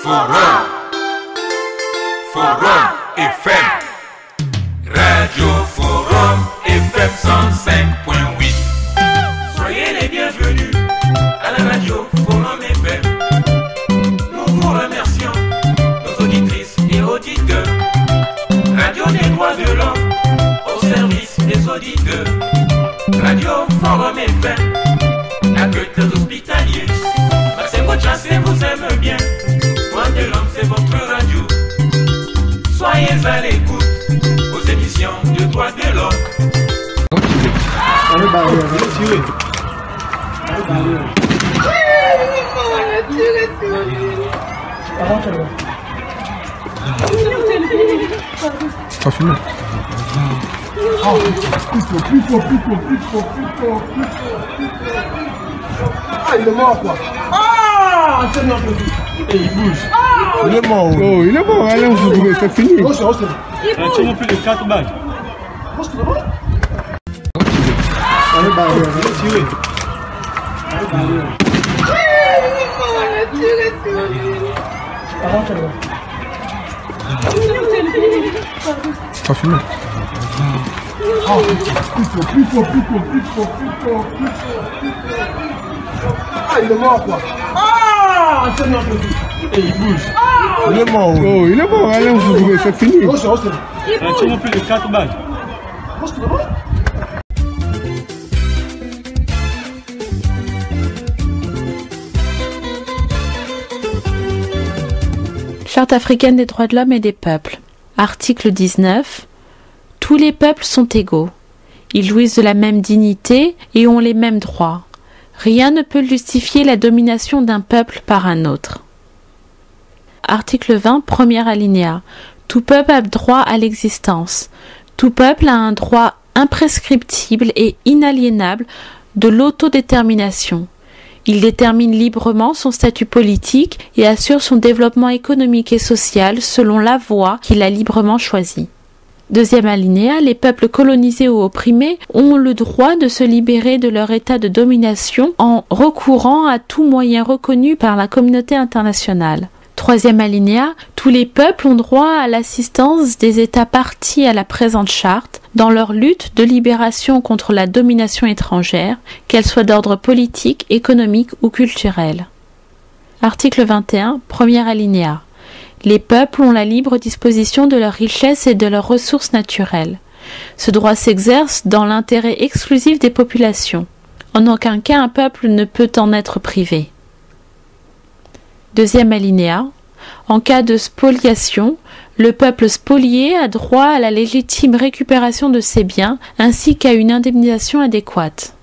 Forum FM. Radio Forum FM 105.8. Soyez les bienvenus à la radio Forum FM. Nous vous remercions, nos auditrices et auditeurs. Radio des droits de l'homme au service des auditeurs. Radio Forum FM, accueille les hospitaliers. Maxime Chassé vous aime bien. Droits de l'homme, c'est votre radio. Soyez à l'écoute aux émissions de droits de l'homme. Ah, il est mort quoi. Ah, c'est notre vie. Et il bouge. Il est mort. Oh, il est mort. Allez, on se c'est fini. Oh, c'est tu n'as plus de 4 balles. Oh, c'est bon. Allez, bah, tirez. Allez, bah, Pas fini. Ah, plus fort. Ah, il est mort quoi. Ah, c'est notre vie. Et il bouge. Il est mort. Oh, il est mort. Allez, on se c'est fini. Oh, c'est tu n'as plus de 4 balles. Oh, c'est bon. Charte africaine des droits de l'homme et des peuples. Article 19. Tous les peuples sont égaux. Ils jouissent de la même dignité et ont les mêmes droits. Rien ne peut justifier la domination d'un peuple par un autre. Article 20, premier alinéa. Tout peuple a droit à l'existence. Tout peuple a un droit imprescriptible et inaliénable de l'autodétermination. Il détermine librement son statut politique et assure son développement économique et social selon la voie qu'il a librement choisie. Deuxième alinéa, les peuples colonisés ou opprimés ont le droit de se libérer de leur état de domination en recourant à tout moyen reconnu par la communauté internationale. Troisième alinéa, tous les peuples ont droit à l'assistance des États partis à la présente charte dans leur lutte de libération contre la domination étrangère, qu'elle soit d'ordre politique, économique ou culturel. Article 21, premier alinéa. Les peuples ont la libre disposition de leurs richesses et de leurs ressources naturelles. Ce droit s'exerce dans l'intérêt exclusif des populations. En aucun cas un peuple ne peut en être privé. Deuxième alinéa. En cas de spoliation, le peuple spolié a droit à la légitime récupération de ses biens ainsi qu'à une indemnisation adéquate.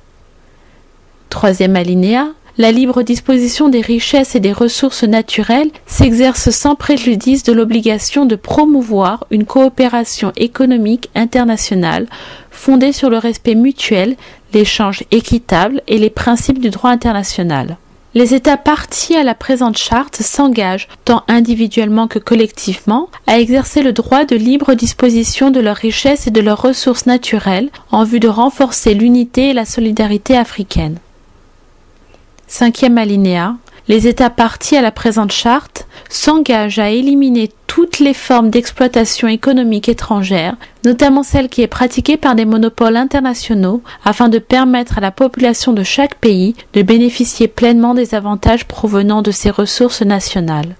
Troisième alinéa. La libre disposition des richesses et des ressources naturelles s'exerce sans préjudice de l'obligation de promouvoir une coopération économique internationale fondée sur le respect mutuel, l'échange équitable et les principes du droit international. Les États partis à la présente charte s'engagent, tant individuellement que collectivement, à exercer le droit de libre disposition de leurs richesses et de leurs ressources naturelles en vue de renforcer l'unité et la solidarité africaine. Cinquième alinéa. Les États partis à la présente charte s'engagent à éliminer toutes les formes d'exploitation économique étrangère, notamment celle qui est pratiquée par des monopoles internationaux, afin de permettre à la population de chaque pays de bénéficier pleinement des avantages provenant de ses ressources nationales.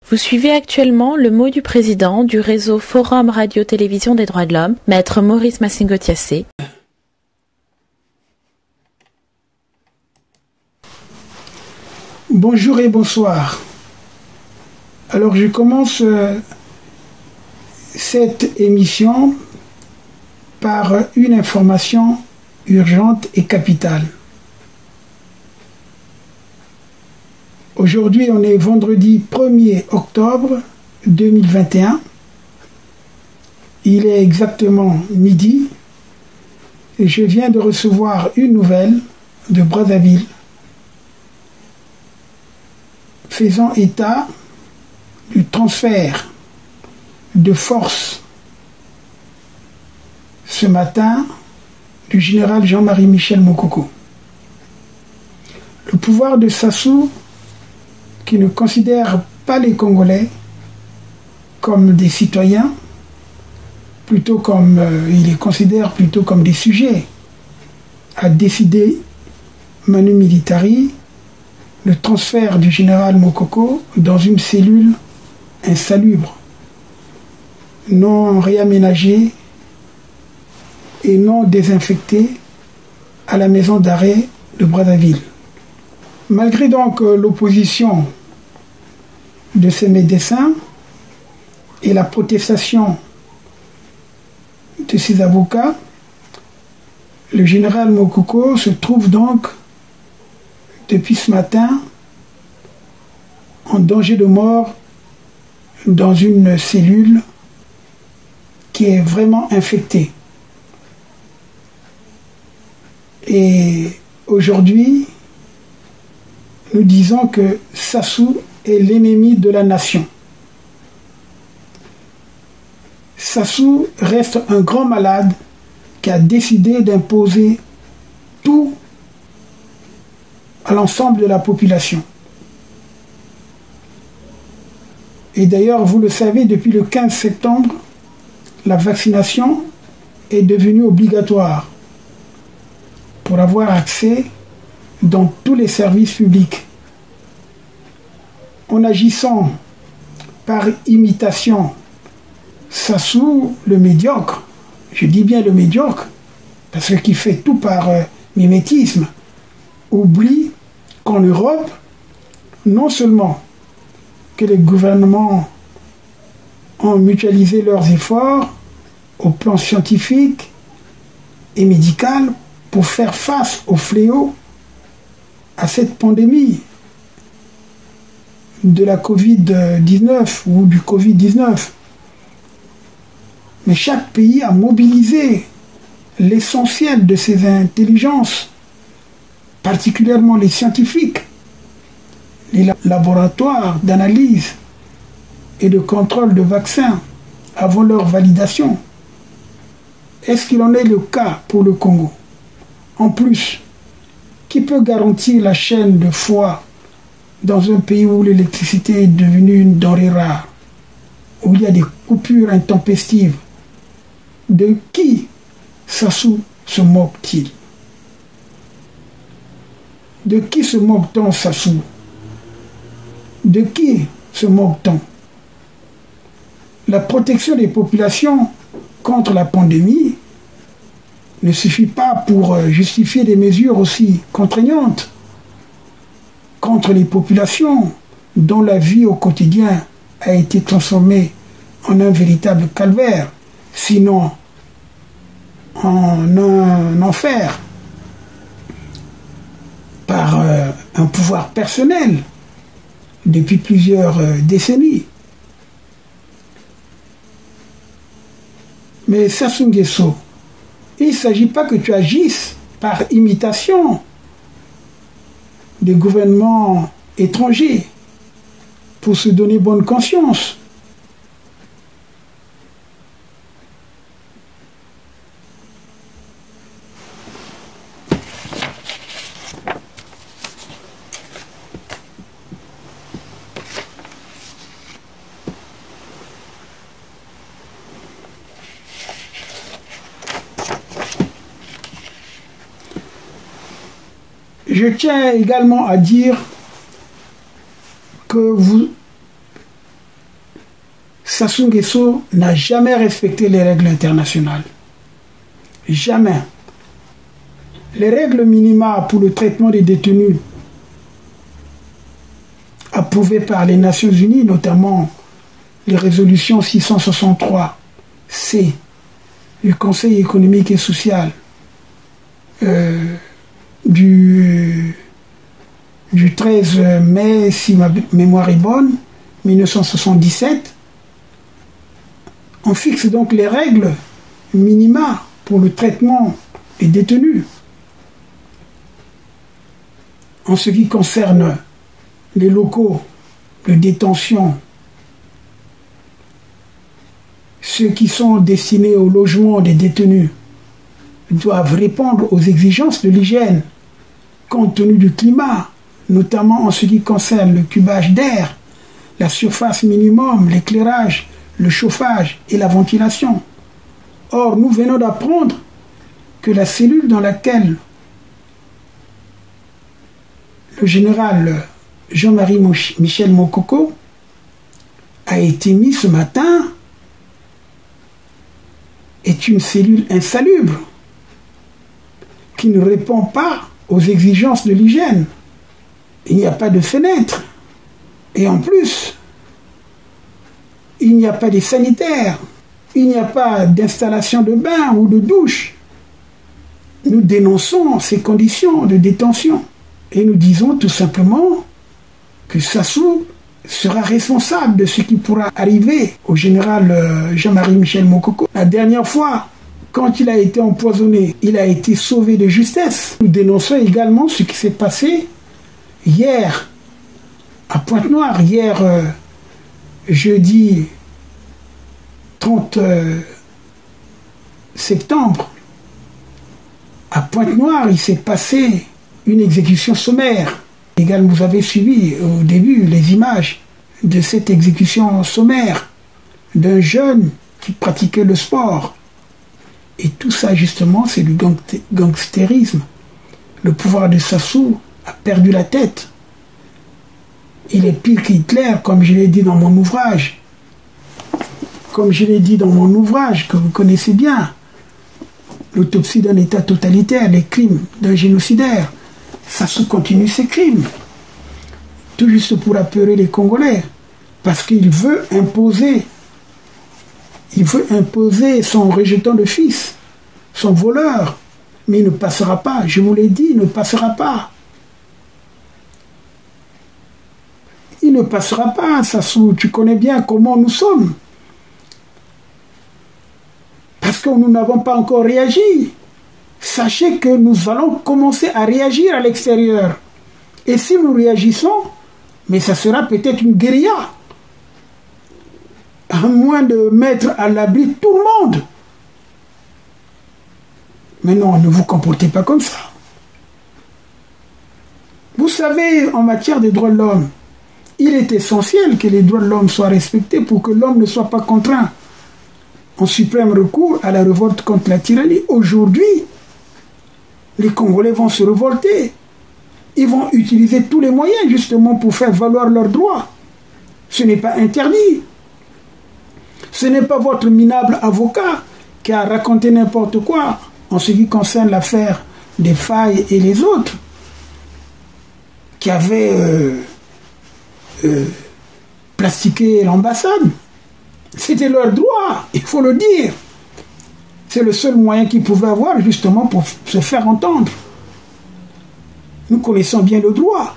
Vous suivez actuellement le mot du président du réseau Forum Radio-Télévision des droits de l'homme, Maître Maurice Massingo-Tiassé. Bonjour et bonsoir. Alors je commence cette émission par une information urgente et capitale. Aujourd'hui, on est vendredi 1er octobre 2021. Il est exactement midi et je viens de recevoir une nouvelle de Brazzaville faisant état du transfert de force ce matin du général Jean-Marie Michel Mokoko. Le pouvoir de Sassou, qui ne considère pas les Congolais comme des citoyens, plutôt comme il les considère plutôt comme des sujets, a décidé manu militari le transfert du général Mokoko dans une cellule insalubre, non réaménagée et non désinfectée à la maison d'arrêt de Brazzaville. Malgré donc l'opposition de ces médecins et la protestation de ses avocats, le général Mokoko se trouve donc depuis ce matin en danger de mort dans une cellule qui est vraiment infectée. Et aujourd'hui, nous disons que Sassou est l'ennemi de la nation. Sassou reste un grand malade qui a décidé d'imposer tout à l'ensemble de la population. Et d'ailleurs, vous le savez, depuis le 15 septembre, la vaccination est devenue obligatoire pour avoir accès dans tous les services publics. En agissant par imitation, Sassou, le médiocre, je dis bien le médiocre, parce qu'il fait tout par mimétisme, oublie qu'en Europe, non seulement que les gouvernements ont mutualisé leurs efforts au plan scientifique et médical pour faire face au fléau, à cette pandémie de la Covid-19 ou du Covid-19. Mais chaque pays a mobilisé l'essentiel de ses intelligences, particulièrement les scientifiques, les laboratoires d'analyse et de contrôle de vaccins avant leur validation. Est-ce qu'il en est le cas pour le Congo? En plus, qui peut garantir la chaîne de froid dans un pays où l'électricité est devenue une denrée rare, où il y a des coupures intempestives? De qui Sassou se moque-t-il? De qui se moque-t-on, Sassou? De qui se moque-t-on? La protection des populations contre la pandémie ne suffit pas pour justifier des mesures aussi contraignantes contre les populations dont la vie au quotidien a été transformée en un véritable calvaire, sinon en un enfer, par un pouvoir personnel depuis plusieurs décennies. Mais Sassou Nguesso, il ne s'agit pas que tu agisses par imitation des gouvernements étrangers pour se donner bonne conscience. Je tiens également à dire que Sassou Nguesso n'a jamais respecté les règles internationales. Jamais. Les règles minima pour le traitement des détenus approuvées par les Nations Unies, notamment les résolutions 663-C du Conseil économique et social du 13 mai, si ma mémoire est bonne, 1977, on fixe donc les règles minima pour le traitement des détenus. En ce qui concerne les locaux de détention ceux qui sont destinés au logement des détenus doivent répondre aux exigences de l'hygiène compte tenu du climat, notamment en ce qui concerne le cubage d'air, la surface minimum, l'éclairage, le chauffage et la ventilation. Or, nous venons d'apprendre que la cellule dans laquelle le général Jean-Marie Michel Mokoko a été mis ce matin est une cellule insalubre qui ne répond pas aux exigences de l'hygiène. Il n'y a pas de fenêtre. Et en plus, il n'y a pas de sanitaires. Il n'y a pas d'installation de bain ou de douche. Nous dénonçons ces conditions de détention. Et nous disons tout simplement que Sassou sera responsable de ce qui pourra arriver au général Jean-Marie Michel Mokoko. La dernière fois, quand il a été empoisonné, il a été sauvé de justesse. Nous dénonçons également ce qui s'est passé hier à Pointe-Noire, hier jeudi 30 septembre. À Pointe-Noire, il s'est passé une exécution sommaire. Également, vous avez suivi au début les images de cette exécution sommaire d'un jeune qui pratiquait le sport. Et tout ça, justement, c'est du gangstérisme. Le pouvoir de Sassou a perdu la tête. Il est pire qu'Hitler, comme je l'ai dit dans mon ouvrage. Comme je l'ai dit dans mon ouvrage, que vous connaissez bien. L'autopsie d'un État totalitaire, les crimes d'un génocidaire. Sassou continue ses crimes. Tout juste pour apeurer les Congolais. Parce qu'il veut imposer son rejetant de fils, son voleur. Mais il ne passera pas, je vous l'ai dit, il ne passera pas. Il ne passera pas, Sassou. Tu connais bien comment nous sommes. Parce que nous n'avons pas encore réagi. Sachez que nous allons commencer à réagir à l'extérieur. Et si nous réagissons, mais ça sera peut-être une guérilla. À moins de mettre à l'abri tout le monde. Mais non, ne vous comportez pas comme ça. Vous savez, en matière des droits de l'homme, il est essentiel que les droits de l'homme soient respectés pour que l'homme ne soit pas contraint en suprême recours à la révolte contre la tyrannie. Aujourd'hui, les Congolais vont se révolter. Ils vont utiliser tous les moyens justement pour faire valoir leurs droits. Ce n'est pas interdit. Ce n'est pas votre minable avocat qui a raconté n'importe quoi en ce qui concerne l'affaire des Failles et les autres, qui avait plastiqué l'ambassade. C'était leur droit, il faut le dire. C'est le seul moyen qu'ils pouvaient avoir justement pour se faire entendre. Nous connaissons bien le droit.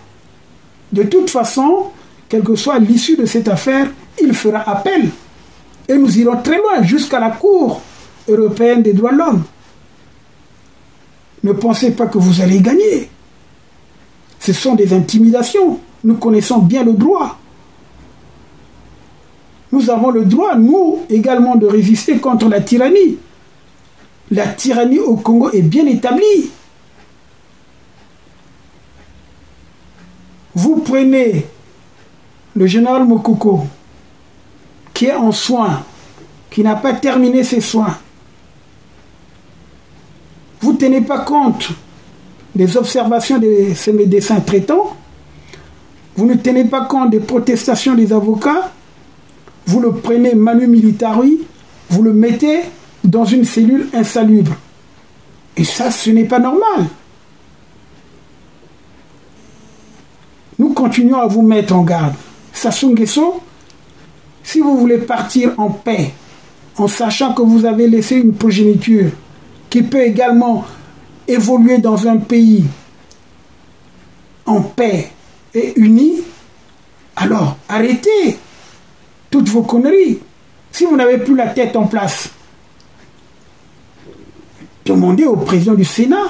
De toute façon, quelle que soit l'issue de cette affaire, il fera appel. Et nous irons très loin, jusqu'à la Cour européenne des droits de l'homme. Ne pensez pas que vous allez gagner. Ce sont des intimidations. Nous connaissons bien le droit. Nous avons le droit, nous, également, de résister contre la tyrannie. La tyrannie au Congo est bien établie. Vous prenez le général Mokoko, qui est en soins, qui n'a pas terminé ses soins. Vous ne tenez pas compte des observations de ces médecins traitants. Vous ne tenez pas compte des protestations des avocats. Vous le prenez manu militari, vous le mettez dans une cellule insalubre. Et ça, ce n'est pas normal. Nous continuons à vous mettre en garde. Sassou Nguesso, si vous voulez partir en paix, en sachant que vous avez laissé une progéniture qui peut également évoluer dans un pays en paix et uni, alors arrêtez toutes vos conneries. Si vous n'avez plus la tête en place, demandez au président du Sénat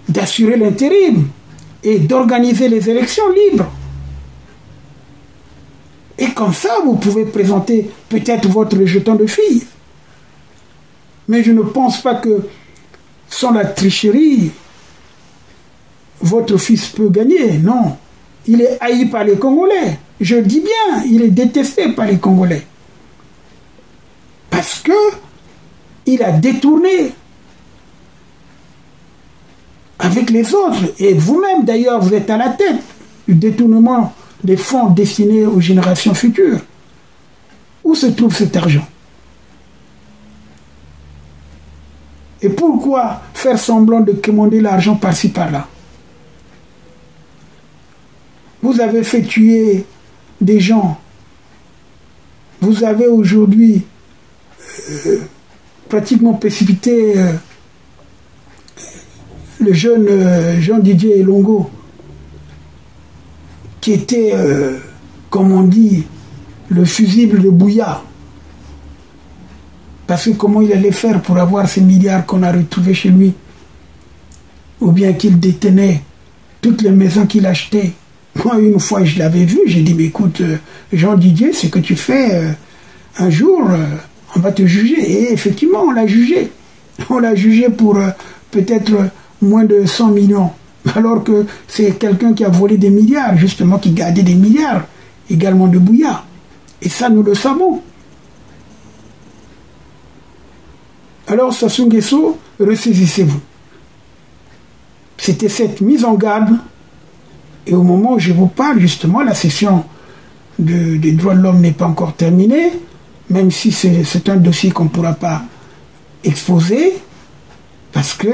d'assurer l'intérim et d'organiser les élections libres et Comme ça, vous pouvez présenter peut-être votre jeton de fille. Mais je ne pense pas que sans la tricherie, votre fils peut gagner. Non. Il est haï par les Congolais. Je dis bien, il est détesté par les Congolais. Parce que il a détourné avec les autres. Et vous-même, d'ailleurs, vous êtes à la tête du détournement des fonds destinés aux générations futures. Où se trouve cet argent? Et pourquoi faire semblant de commander l'argent par-ci, par-là? Vous avez fait tuer des gens. Vous avez aujourd'hui pratiquement précipité le jeune Jean-Didier Elongo, qui était, comme on dit, le fusible de Bouya. Parce que comment il allait faire pour avoir ces milliards qu'on a retrouvés chez lui? Ou bien qu'il détenait toutes les maisons qu'il achetait. Moi, une fois, je l'avais vu, j'ai dit, mais écoute, Jean-Didier, ce que tu fais, un jour, on va te juger. Et effectivement, on l'a jugé. On l'a jugé pour peut-être moins de 100 millions. Alors que c'est quelqu'un qui a volé des milliards, justement, qui gardait des milliards, également de Bouya. Et ça, nous le savons. Alors, Sassou Nguesso, ressaisissez-vous. C'était cette mise en garde. Et au moment où je vous parle, justement, la session des droits de l'homme n'est pas encore terminée, même si c'est un dossier qu'on ne pourra pas exposer, parce que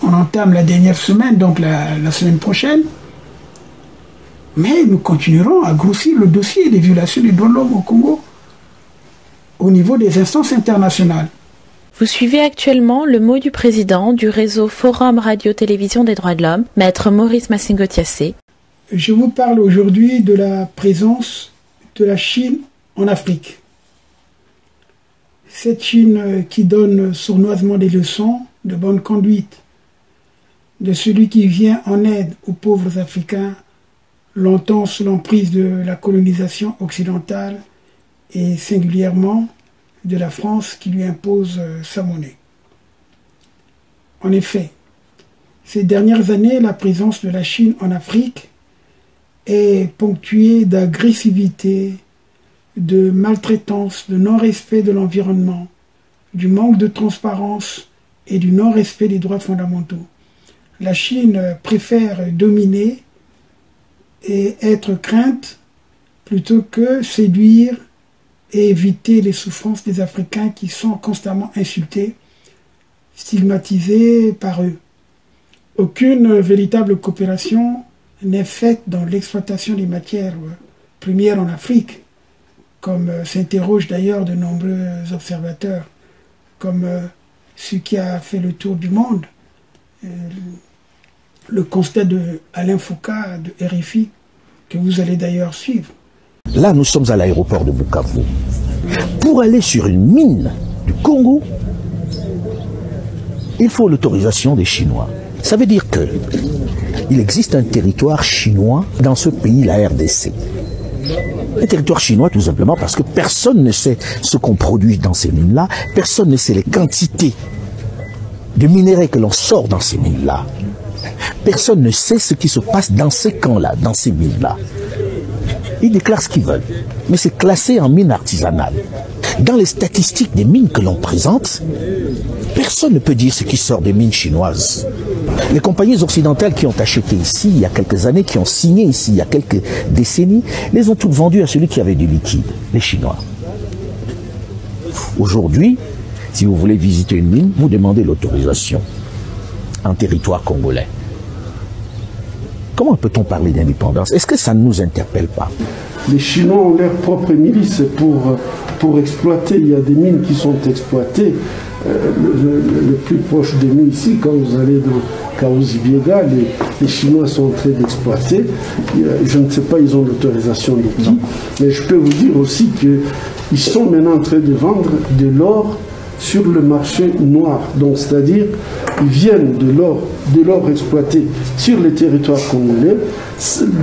on entame la dernière semaine, donc la semaine prochaine, mais nous continuerons à grossir le dossier des violations des droits de l'homme au Congo au niveau des instances internationales. Vous suivez actuellement le mot du président du réseau Forum Radio-Télévision des droits de l'homme, Maître Maurice Massingo-Tiassé. Je vous parle aujourd'hui de la présence de la Chine en Afrique. Cette Chine qui donne sournoisement des leçons de bonne conduite, de celui qui vient en aide aux pauvres Africains, longtemps sous l'emprise de la colonisation occidentale et singulièrement de la France qui lui impose sa monnaie. En effet, ces dernières années, la présence de la Chine en Afrique est ponctuée d'agressivité, de maltraitance, de non-respect de l'environnement, du manque de transparence et du non-respect des droits fondamentaux. La Chine préfère dominer et être crainte plutôt que séduire et éviter les souffrances des Africains qui sont constamment insultés, stigmatisés par eux. Aucune véritable coopération n'est faite dans l'exploitation des matières premières en Afrique, comme s'interrogent d'ailleurs de nombreux observateurs, comme ce qui a fait le tour du monde, le constat de Alain Foucault de RFI, que vous allez d'ailleurs suivre. Là, nous sommes à l'aéroport de Bukavu. Pour aller sur une mine du Congo, il faut l'autorisation des Chinois. Ça veut dire qu'il existe un territoire chinois dans ce pays, la RDC. Un territoire chinois tout simplement parce que personne ne sait ce qu'on produit dans ces mines-là, personne ne sait les quantités de minerais que l'on sort dans ces mines-là. Personne ne sait ce qui se passe dans ces camps-là, dans ces mines-là. Ils déclarent ce qu'ils veulent, mais c'est classé en mine artisanale. Dans les statistiques des mines que l'on présente, personne ne peut dire ce qui sort des mines chinoises. Les compagnies occidentales qui ont acheté ici il y a quelques années, qui ont signé ici il y a quelques décennies, les ont toutes vendues à celui qui avait du liquide, les Chinois. Aujourd'hui, si vous voulez visiter une mine, vous demandez l'autorisation en territoire congolais. Comment peut-on parler d'indépendance? Est-ce que ça ne nous interpelle pas? Les Chinois ont leur propre milice pour exploiter. Il y a des mines qui sont exploitées. Le plus proche de nous ici, quand vous allez dans Kaouzi-Biega, les Chinois sont en train d'exploiter. Je ne sais pas, ils ont l'autorisation de qui. Mais je peux vous dire aussi qu'ils sont maintenant en train de vendre de l'or sur le marché noir. Donc, c'est-à-dire, ils viennent de l'or exploité sur les territoires congolais.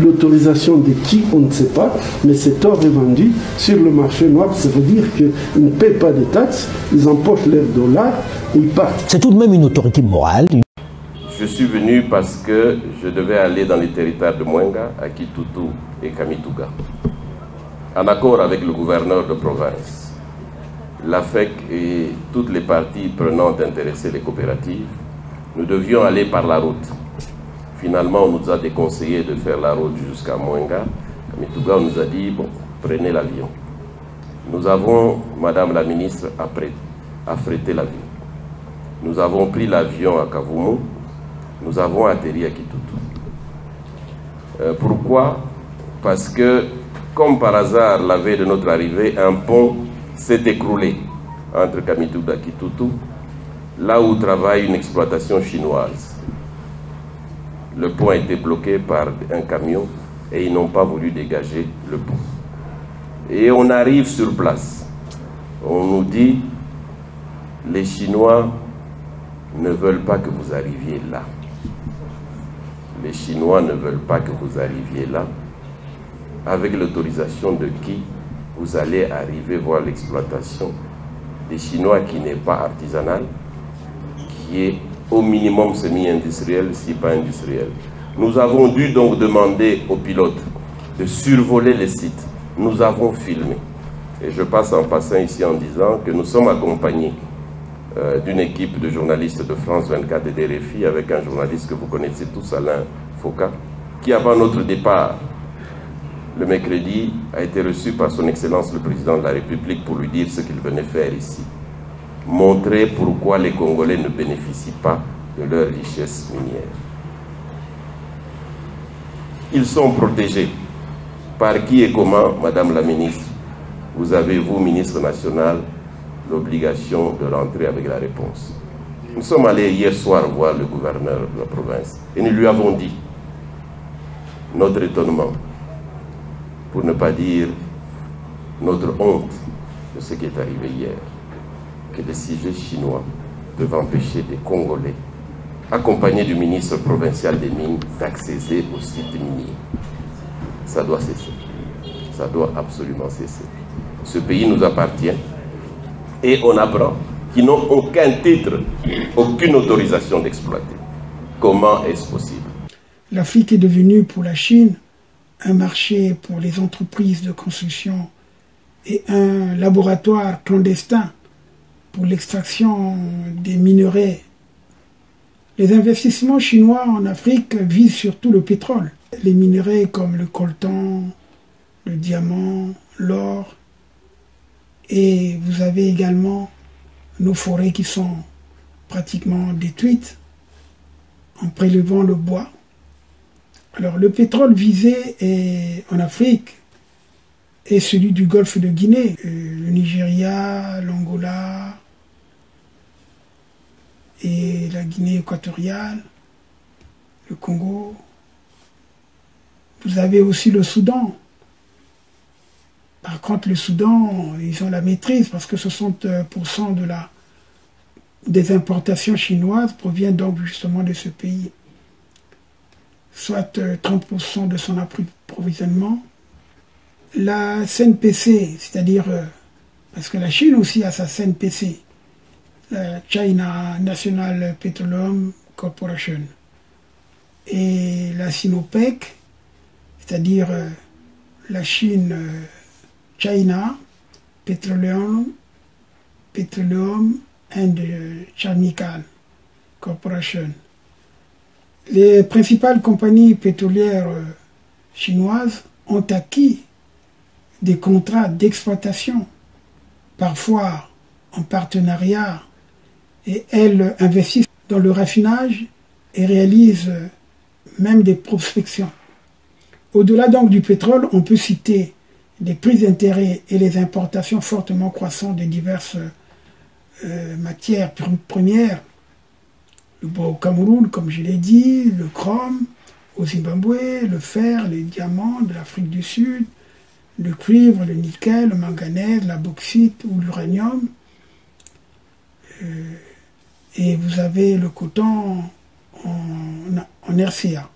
L'autorisation de qui, on ne sait pas, mais cet or est vendu sur le marché noir. Ça veut dire qu'ils ne paient pas de taxes, ils empochent leurs dollars et ils partent. C'est tout de même une autorité morale. Je suis venu parce que je devais aller dans les territoires de Mwenga, à Kitutu et Kamituga. En accord avec le gouverneur de province, l'AFEC et toutes les parties prenantes intéressées, les coopératives, nous devions aller par la route. Finalement, on nous a déconseillé de faire la route jusqu'à Mwenga. Kamituga, on nous a dit, bon, prenez l'avion. Nous avons, Madame la ministre, affrété l'avion. Nous avons pris l'avion à Kavumu. Nous avons atterri à Kitutu. Pourquoi? Parce que, comme par hasard, la veille de notre arrivée, un pont s'est écroulé entre Kamituga et Kitutu, là où travaille une exploitation chinoise. Le pont a été bloqué par un camion et ils n'ont pas voulu dégager le pont. Et on arrive sur place. On nous dit, les Chinois ne veulent pas que vous arriviez là. Les Chinois ne veulent pas que vous arriviez là. Avec l'autorisation de qui vous allez arriver voir l'exploitation des Chinois qui n'est pas artisanale, qui est au minimum semi-industriel, si pas industriel. Nous avons dû donc demander aux pilotes de survoler les sites. Nous avons filmé. Et je passe en passant ici en disant que nous sommes accompagnés d'une équipe de journalistes de France 24 et des RFI avec un journaliste que vous connaissez tous, Alain Foucault, qui avant notre départ, le mercredi, a été reçu par son Excellence le Président de la République pour lui dire ce qu'il venait faire ici. Montrer pourquoi les Congolais ne bénéficient pas de leur richesse minière. Ils sont protégés. Par qui et comment, Madame la Ministre? Vous avez, vous, Ministre national, l'obligation de rentrer avec la réponse. Nous sommes allés hier soir voir le gouverneur de la province et nous lui avons dit notre étonnement, pour ne pas dire notre honte de ce qui est arrivé hier, que des sujets chinois peuvent empêcher des Congolais, accompagnés du ministre provincial des Mines, d'accéder aux sites miniers. Ça doit cesser. Ça doit absolument cesser. Ce pays nous appartient. Et on apprend qu'ils n'ont aucun titre, aucune autorisation d'exploiter. Comment est-ce possible? L'Afrique est devenue pour la Chine un marché pour les entreprises de construction et un laboratoire clandestin pour l'extraction des minerais. Les investissements chinois en Afrique visent surtout le pétrole. Les minerais comme le coltan, le diamant, l'or. Et vous avez également nos forêts qui sont pratiquement détruites en prélevant le bois. Alors le pétrole visé en Afrique est celui du golfe de Guinée, le Nigeria, l'Angola et la Guinée équatoriale, le Congo. Vous avez aussi le Soudan. Par contre, le Soudan, ils ont la maîtrise parce que 60% des importations chinoises proviennent donc justement de ce pays. Soit 30% de son approvisionnement. La CNPC, c'est-à-dire, parce que la Chine aussi a sa CNPC, la China National Petroleum Corporation, et la Sinopec, c'est-à-dire la Chine China Petroleum and Chemical Corporation. Les principales compagnies pétrolières chinoises ont acquis des contrats d'exploitation, parfois en partenariat, et elles investissent dans le raffinage et réalisent même des prospections. Au-delà donc du pétrole, on peut citer les prix d'intérêt et les importations fortement croissantes de diverses matières premières. Le bois au Cameroun, comme je l'ai dit, le chrome au Zimbabwe, le fer, les diamants de l'Afrique du Sud, le cuivre, le nickel, le manganèse, la bauxite ou l'uranium. et vous avez le coltan en RCA.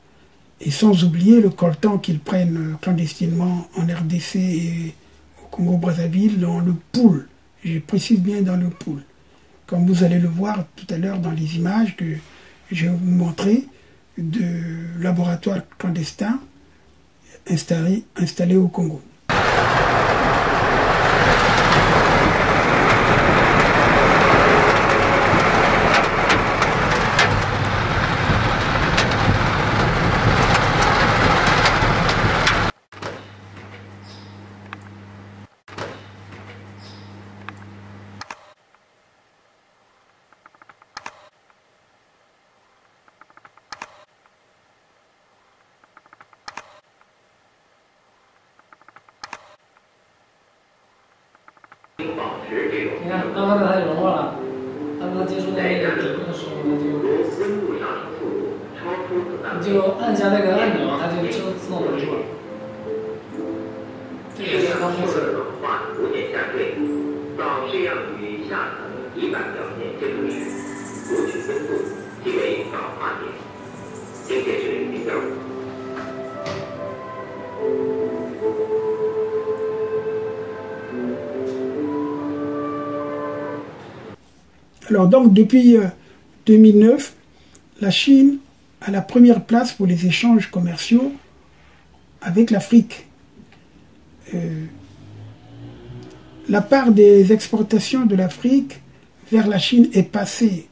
Et sans oublier le coltan qu'ils prennent clandestinement en RDC et au Congo-Brazzaville dans le pool. Je précise bien dans le pool. Comme vous allez le voir tout à l'heure dans les images que je vais vous montrer de laboratoires clandestins installés au Congo. Alors donc depuis 2009, la Chine a la première place pour les échanges commerciaux avec l'Afrique. La part des exportations de l'Afrique vers la Chine est passée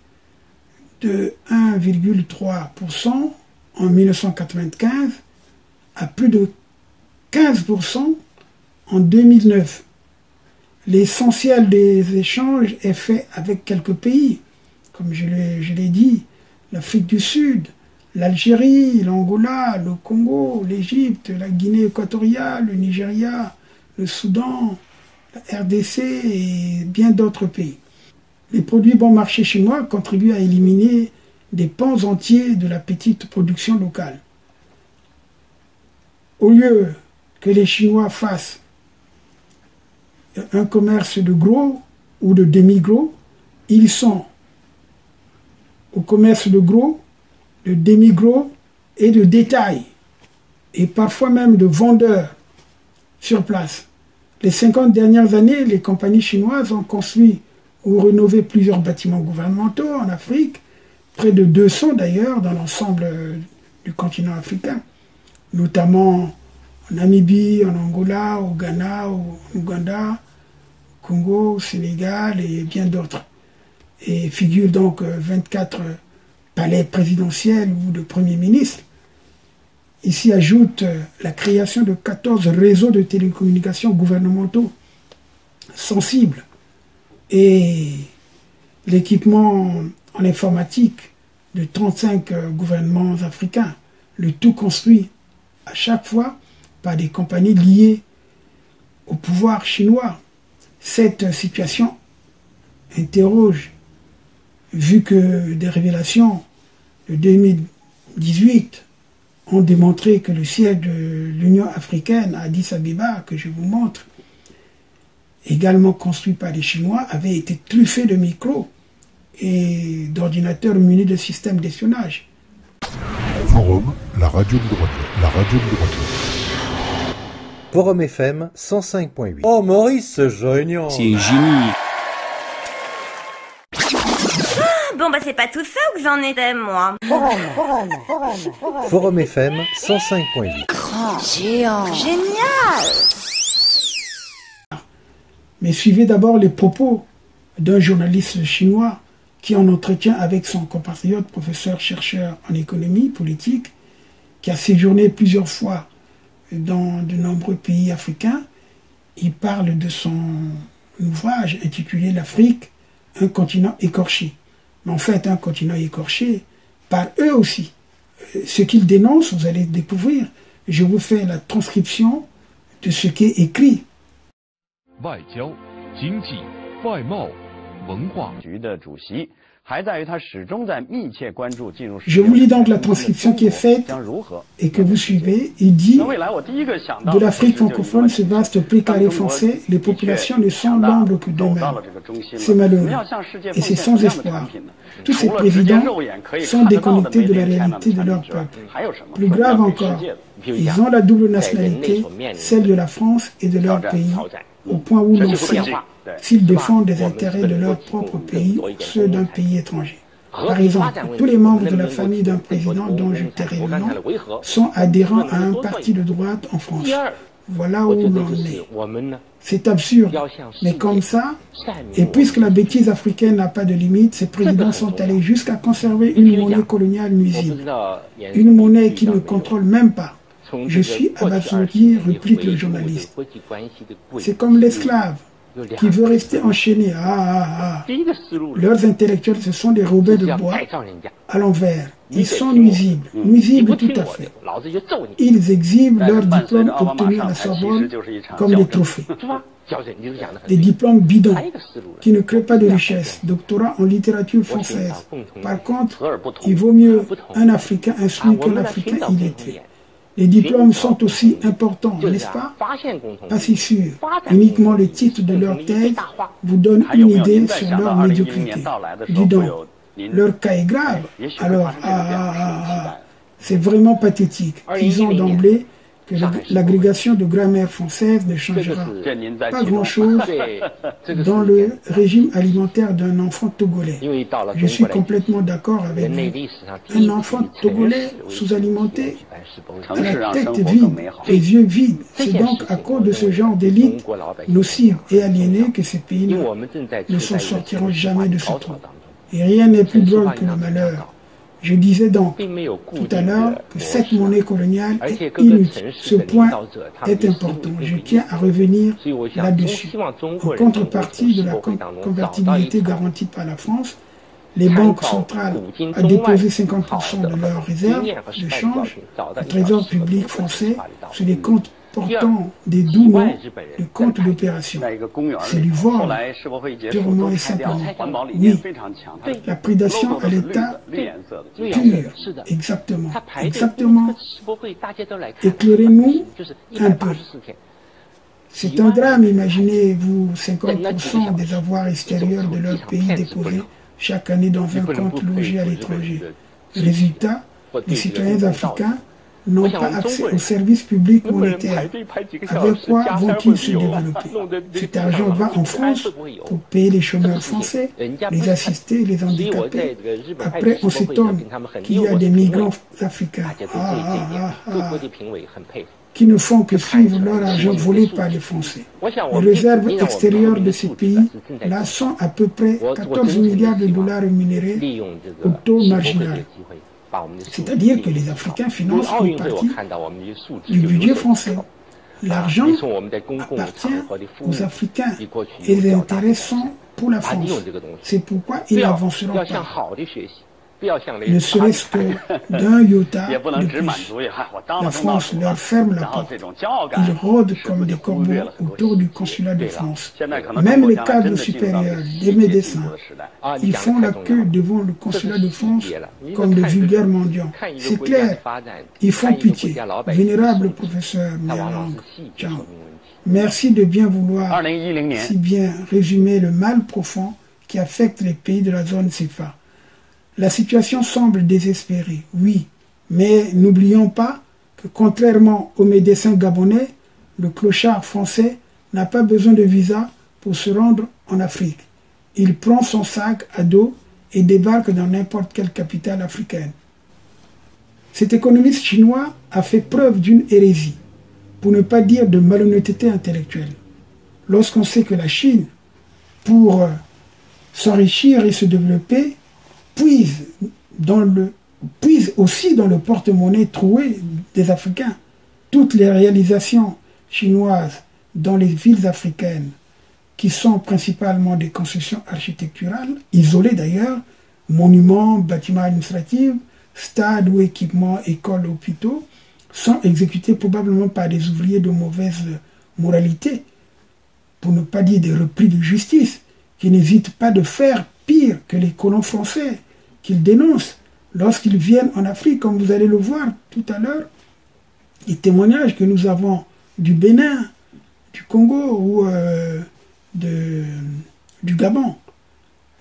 de 1,3% en 1995 à plus de 15% en 2009. L'essentiel des échanges est fait avec quelques pays, comme je l'ai dit, l'Afrique du Sud, l'Algérie, l'Angola, le Congo, l'Égypte, la Guinée équatoriale, le Nigeria, le Soudan, la RDC et bien d'autres pays. Les produits bon marché chinois contribuent à éliminer des pans entiers de la petite production locale. Au lieu que les Chinois fassent un commerce de gros ou de demi-gros, ils sont au commerce de gros, de demi-gros et de détail, et parfois même de vendeurs sur place. Les 50 dernières années, les compagnies chinoises ont construit ou rénové plusieurs bâtiments gouvernementaux en Afrique, près de 200 d'ailleurs dans l'ensemble du continent africain, notamment en Namibie, en Angola, au Ghana, au Ouganda, au Congo, au Sénégal et bien d'autres. Et figurent donc 24 palais présidentiels ou de premiers ministres. Ici ajoute la création de 14 réseaux de télécommunications gouvernementaux sensibles et l'équipement en informatique de 35 gouvernements africains, le tout construit à chaque fois par des compagnies liées au pouvoir chinois. Cette situation interroge, vu que des révélations de 2018 ont démontré que le siège de l'Union africaine à Addis Abeba, que je vous montre, également construit par les Chinois, avait été truffé de micros et d'ordinateurs munis de systèmes d'espionnage. Forum, la radio du droit. La radio du droit. Forum FM 105.8. Oh Maurice, c'est génial. C'est génial. Bon bah c'est pas tout ça où j'en étais moi. Forum FM 105.8. Grand, géant, génial. Mais suivez d'abord les propos d'un journaliste chinois qui, en entretien avec son compatriote professeur-chercheur en économie politique, qui a séjourné plusieurs fois dans de nombreux pays africains, il parle de son ouvrage intitulé « L'Afrique, un continent écorché ». Mais en fait, un continent écorché par eux aussi. Ce qu'ils dénoncent, vous allez découvrir. Je vous fais la transcription de ce qui est écrit. 外交、经济、外贸、文化局的主席 Je vous lis donc la transcription qui est faite et que vous suivez. Il dit: de l'Afrique francophone, ce vaste précaré français, les populations ne sont l'ombre que d'eux-mêmes. C'est malheureux et c'est sans espoir. Tous ces présidents sont déconnectés de la réalité de leur peuple. Plus grave encore, ils ont la double nationalité, celle de la France et de leur pays, au point où l'on sait s'ils défendent des intérêts de leur propre pays ou ceux d'un pays étranger. Par exemple, tous les membres de la famille d'un président dont je tairai le nom sont adhérents à un parti de droite en France. Voilà où l'on est. C'est absurde, mais comme ça, et puisque la bêtise africaine n'a pas de limite, ces présidents sont allés jusqu'à conserver une monnaie coloniale nuisible, une monnaie qu'ils ne contrôlent même pas. Je suis abasourdi, réplique le journaliste. C'est comme l'esclave qui veut rester enchaîné. Leurs intellectuels, ce sont des robets de bois à l'envers. Ils sont nuisibles, nuisibles tout à fait. Ils exhibent leurs diplômes obtenus à la Sorbonne comme des trophées. Des diplômes bidons qui ne créent pas de richesse, doctorat en littérature française. Par contre, il vaut mieux un Africain instruit qu'un Africain illettré. Les diplômes sont aussi importants, n'est-ce pas? Pas si sûr. Uniquement le titre de leur thèse vous donne une idée sur leur médiocrité. Dis donc, leur cas est grave. Alors, c'est vraiment pathétique. Disons d'emblée que l'agrégation de grammaire française ne changera pas grand-chose dans le régime alimentaire d'un enfant togolais. Je suis complètement d'accord avec vous. Un enfant togolais sous-alimenté, à la tête vide, les yeux vides. C'est donc à cause de ce genre d'élite nocive et aliénée que ces pays ne s'en sortiront jamais de ce trou. Et rien n'est plus drôle que le malheur. Je disais donc tout à l'heure que cette monnaie coloniale est inutile. Ce point est important. Je tiens à revenir là-dessus. En contrepartie de la convertibilité garantie par la France, les banques centrales ont déposé 50% de leurs réserves de change au Trésor public français sur les comptes portant des doux noms de comptes d'opération. C'est du vol, purement et simplement. Oui, la prédation à l'État pur, exactement. Exactement. Éclairez-nous un peu. C'est un drame, imaginez-vous, 50% des avoirs extérieurs de leur pays déposés chaque année dans un compte logé à l'étranger. Résultat, les citoyens africains n'ont pas accès aux services publics monétaires. Avec quoi vont-ils se développer? Cet argent va en France pour payer les chômeurs français, les assister, les handicapés. Après, on s'étonne qu'il y a des migrants africains qui ne font que suivre leur argent volé par les Français. Les réserves extérieures de ces pays-là sont à peu près 14 milliards de dollars rémunérés au taux marginal. C'est-à-dire que les Africains financent une partie du budget français. L'argent appartient aux Africains et les intérêts sont pour la France. C'est pourquoi ils n'avanceront pas. Ne serait-ce que d'un iota de plus. La France leur ferme la porte. Ils rôdent comme des corbeaux autour du consulat de France. Même les cadres supérieurs, les médecins, ils font la queue devant le consulat de France comme de vulgaires mendiants. C'est clair, ils font pitié. Vénérable professeur Mialang Chang, merci de bien vouloir si bien résumer le mal profond qui affecte les pays de la zone CFA. La situation semble désespérée, oui, mais n'oublions pas que contrairement aux médecins gabonais, le clochard français n'a pas besoin de visa pour se rendre en Afrique. Il prend son sac à dos et débarque dans n'importe quelle capitale africaine. Cet économiste chinois a fait preuve d'une hérésie, pour ne pas dire de malhonnêteté intellectuelle. Lorsqu'on sait que la Chine, pour s'enrichir et se développer, puise aussi dans le porte-monnaie troué des Africains. Toutes les réalisations chinoises dans les villes africaines, qui sont principalement des constructions architecturales, isolées d'ailleurs, monuments, bâtiments administratifs, stades ou équipements, écoles, hôpitaux, sont exécutées probablement par des ouvriers de mauvaise moralité, pour ne pas dire des repris de justice, qui n'hésitent pas de faire pire que les colons français qu'ils dénoncent lorsqu'ils viennent en Afrique, comme vous allez le voir tout à l'heure. Les témoignages que nous avons du Bénin, du Congo ou du Gabon,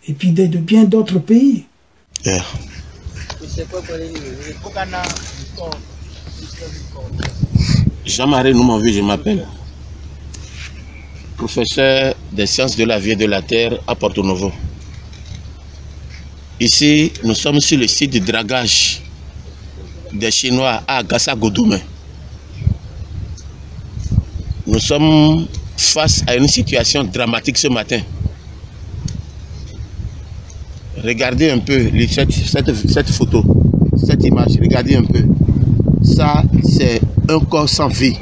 et puis de bien d'autres pays. Yeah. Jean-Marie Noumanville, je m'appelle. Professeur des sciences de la vie et de la terre à Porto Novo. Ici, nous sommes sur le site de dragage des Chinois à Gassa-Godoumé. Nous sommes face à une situation dramatique ce matin. Regardez un peu cette photo, cette image, regardez un peu. Ça, c'est un corps sans vie.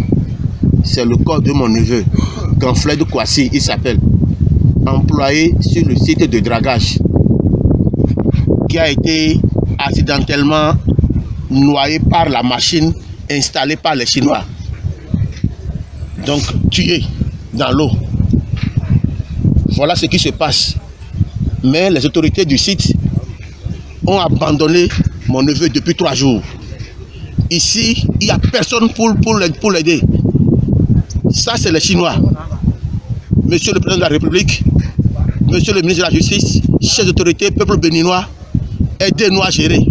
C'est le corps de mon neveu, Ganfled Kouassi, il s'appelle, employé sur le site de dragage, qui a été accidentellement noyé par la machine installée par les Chinois. Donc tué dans l'eau. Voilà ce qui se passe. Mais les autorités du site ont abandonné mon neveu depuis 3 jours. Ici, il n'y a personne pour l'aider. Ça, c'est les Chinois. Monsieur le président de la République, monsieur le ministre de la Justice, chefs d'autorité, peuple béninois, aidez-nous à gérer.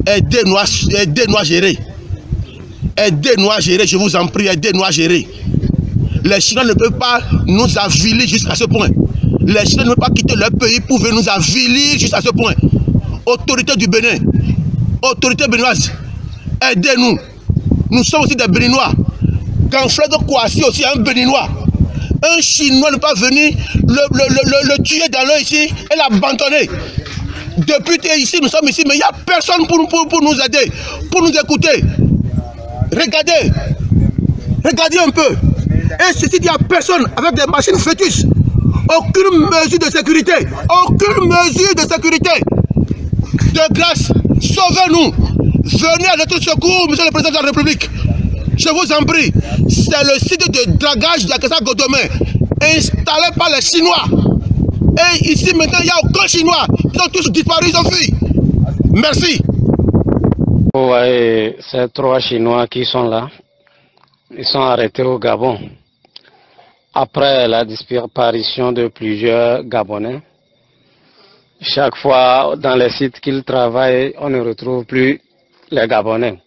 Aidez-nous à gérer. Aidez-nous à gérer, je vous en prie, aidez-nous à gérer. Les Chinois ne peuvent pas nous avilir jusqu'à ce point. Les Chinois ne peuvent pas quitter leur pays pour venir nous avilir jusqu'à ce point. Autorité du Bénin, autorité béninoise, aidez-nous. Nous sommes aussi des Béninois. Ganfled Kouassi aussi un Béninois. Un Chinois ne peut pas venir le tuer dans l'eau ici et l'abandonner. Depuis ici, nous sommes ici, mais il n'y a personne pour nous aider, pour nous écouter. Regardez, regardez un peu. Et ceci, il n'y a personne avec des machines fœtus. Aucune mesure de sécurité. Aucune mesure de sécurité. De grâce, sauvez-nous. Venez à notre secours, monsieur le président de la République. Je vous en prie. C'est le site de dragage de la Gassa-Godoumé, installé par les Chinois. Et ici maintenant, il n'y a aucun Chinois. Ils ont tous disparu, ils ont fui. Merci. Vous voyez ces 3 Chinois qui sont là. Ils sont arrêtés au Gabon. Après la disparition de plusieurs Gabonais, chaque fois dans les sites qu'ils travaillent, on ne retrouve plus les Gabonais.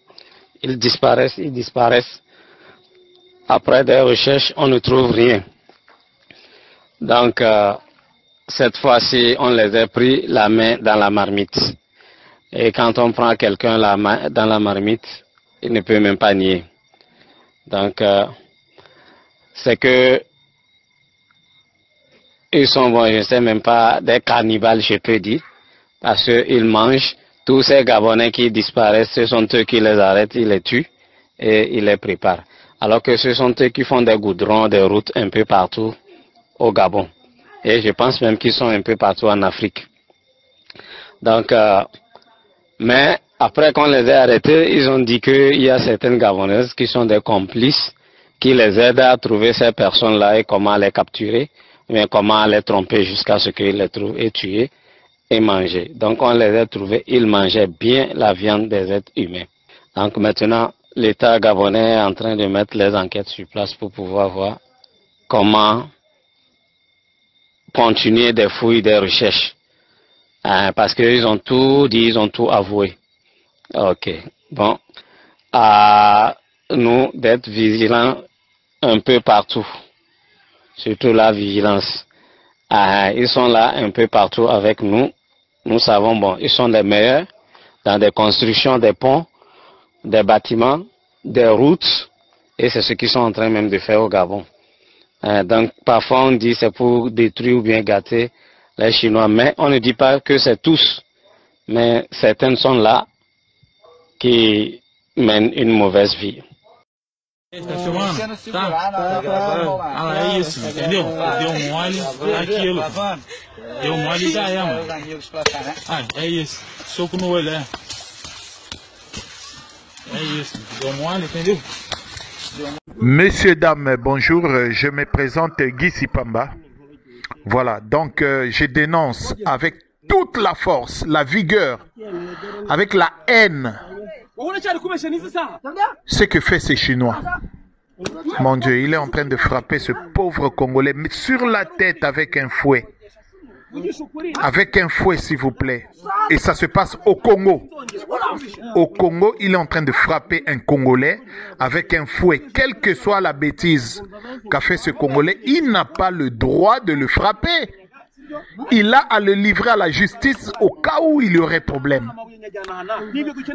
Ils disparaissent. Après des recherches, on ne trouve rien. Donc, cette fois-ci, on les a pris la main dans la marmite. Et quand on prend quelqu'un la main dans la marmite, il ne peut même pas nier. Donc, c'est que ils sont, bon, je ne sais même pas, des cannibales, je peux dire, parce qu'ils mangent. Tous ces Gabonais qui disparaissent, ce sont eux qui les arrêtent, ils les tuent et ils les préparent. Alors que ce sont eux qui font des goudrons, des routes un peu partout au Gabon. Et je pense même qu'ils sont un peu partout en Afrique. Donc, mais après qu'on les ait arrêtés, ils ont dit qu'il y a certaines Gabonaises qui sont des complices, qui les aident à trouver ces personnes-là et comment les capturer, mais comment les tromper jusqu'à ce qu'ils les trouvent et tuer et manger. Donc on les a trouvés, ils mangeaient bien la viande des êtres humains. Donc maintenant, l'État gabonais est en train de mettre les enquêtes sur place pour pouvoir voir comment continuer des fouilles, des recherches. Parce qu'ils ont tout dit, ils ont tout avoué. Ok, bon. À nous d'être vigilants un peu partout. Surtout la vigilance. Ils sont là un peu partout avec nous. Nous savons, bon, ils sont les meilleurs dans des constructions, des ponts, des bâtiments, des routes. Et c'est ce qu'ils sont en train même de faire au Gabon. Donc parfois on dit c'est pour détruire ou bien gâter les Chinois. Mais on ne dit pas que c'est tous. Mais certaines sont là qui mènent une mauvaise vie. Esta semana, tá? Ah, é isso, entendeu? Deu mole, aquilo. Deu mole já é, mano. Ah, é isso. Soco no olho, é. É isso. Deu mole, entendeu? Messieurs, dames, bonjour. Je me présente Guy Sipamba. Voilà, donc je dénonce avec toute la force, la vigueur, avec la haine, ce que fait ces Chinois. Mon Dieu, il est en train de frapper ce pauvre Congolais mais sur la tête avec un fouet. Avec un fouet, s'il vous plaît. Et ça se passe au Congo. Au Congo, il est en train de frapper un Congolais avec un fouet. Quelle que soit la bêtise qu'a fait ce Congolais, il n'a pas le droit de le frapper. Il a à le livrer à la justice au cas où il y aurait problème.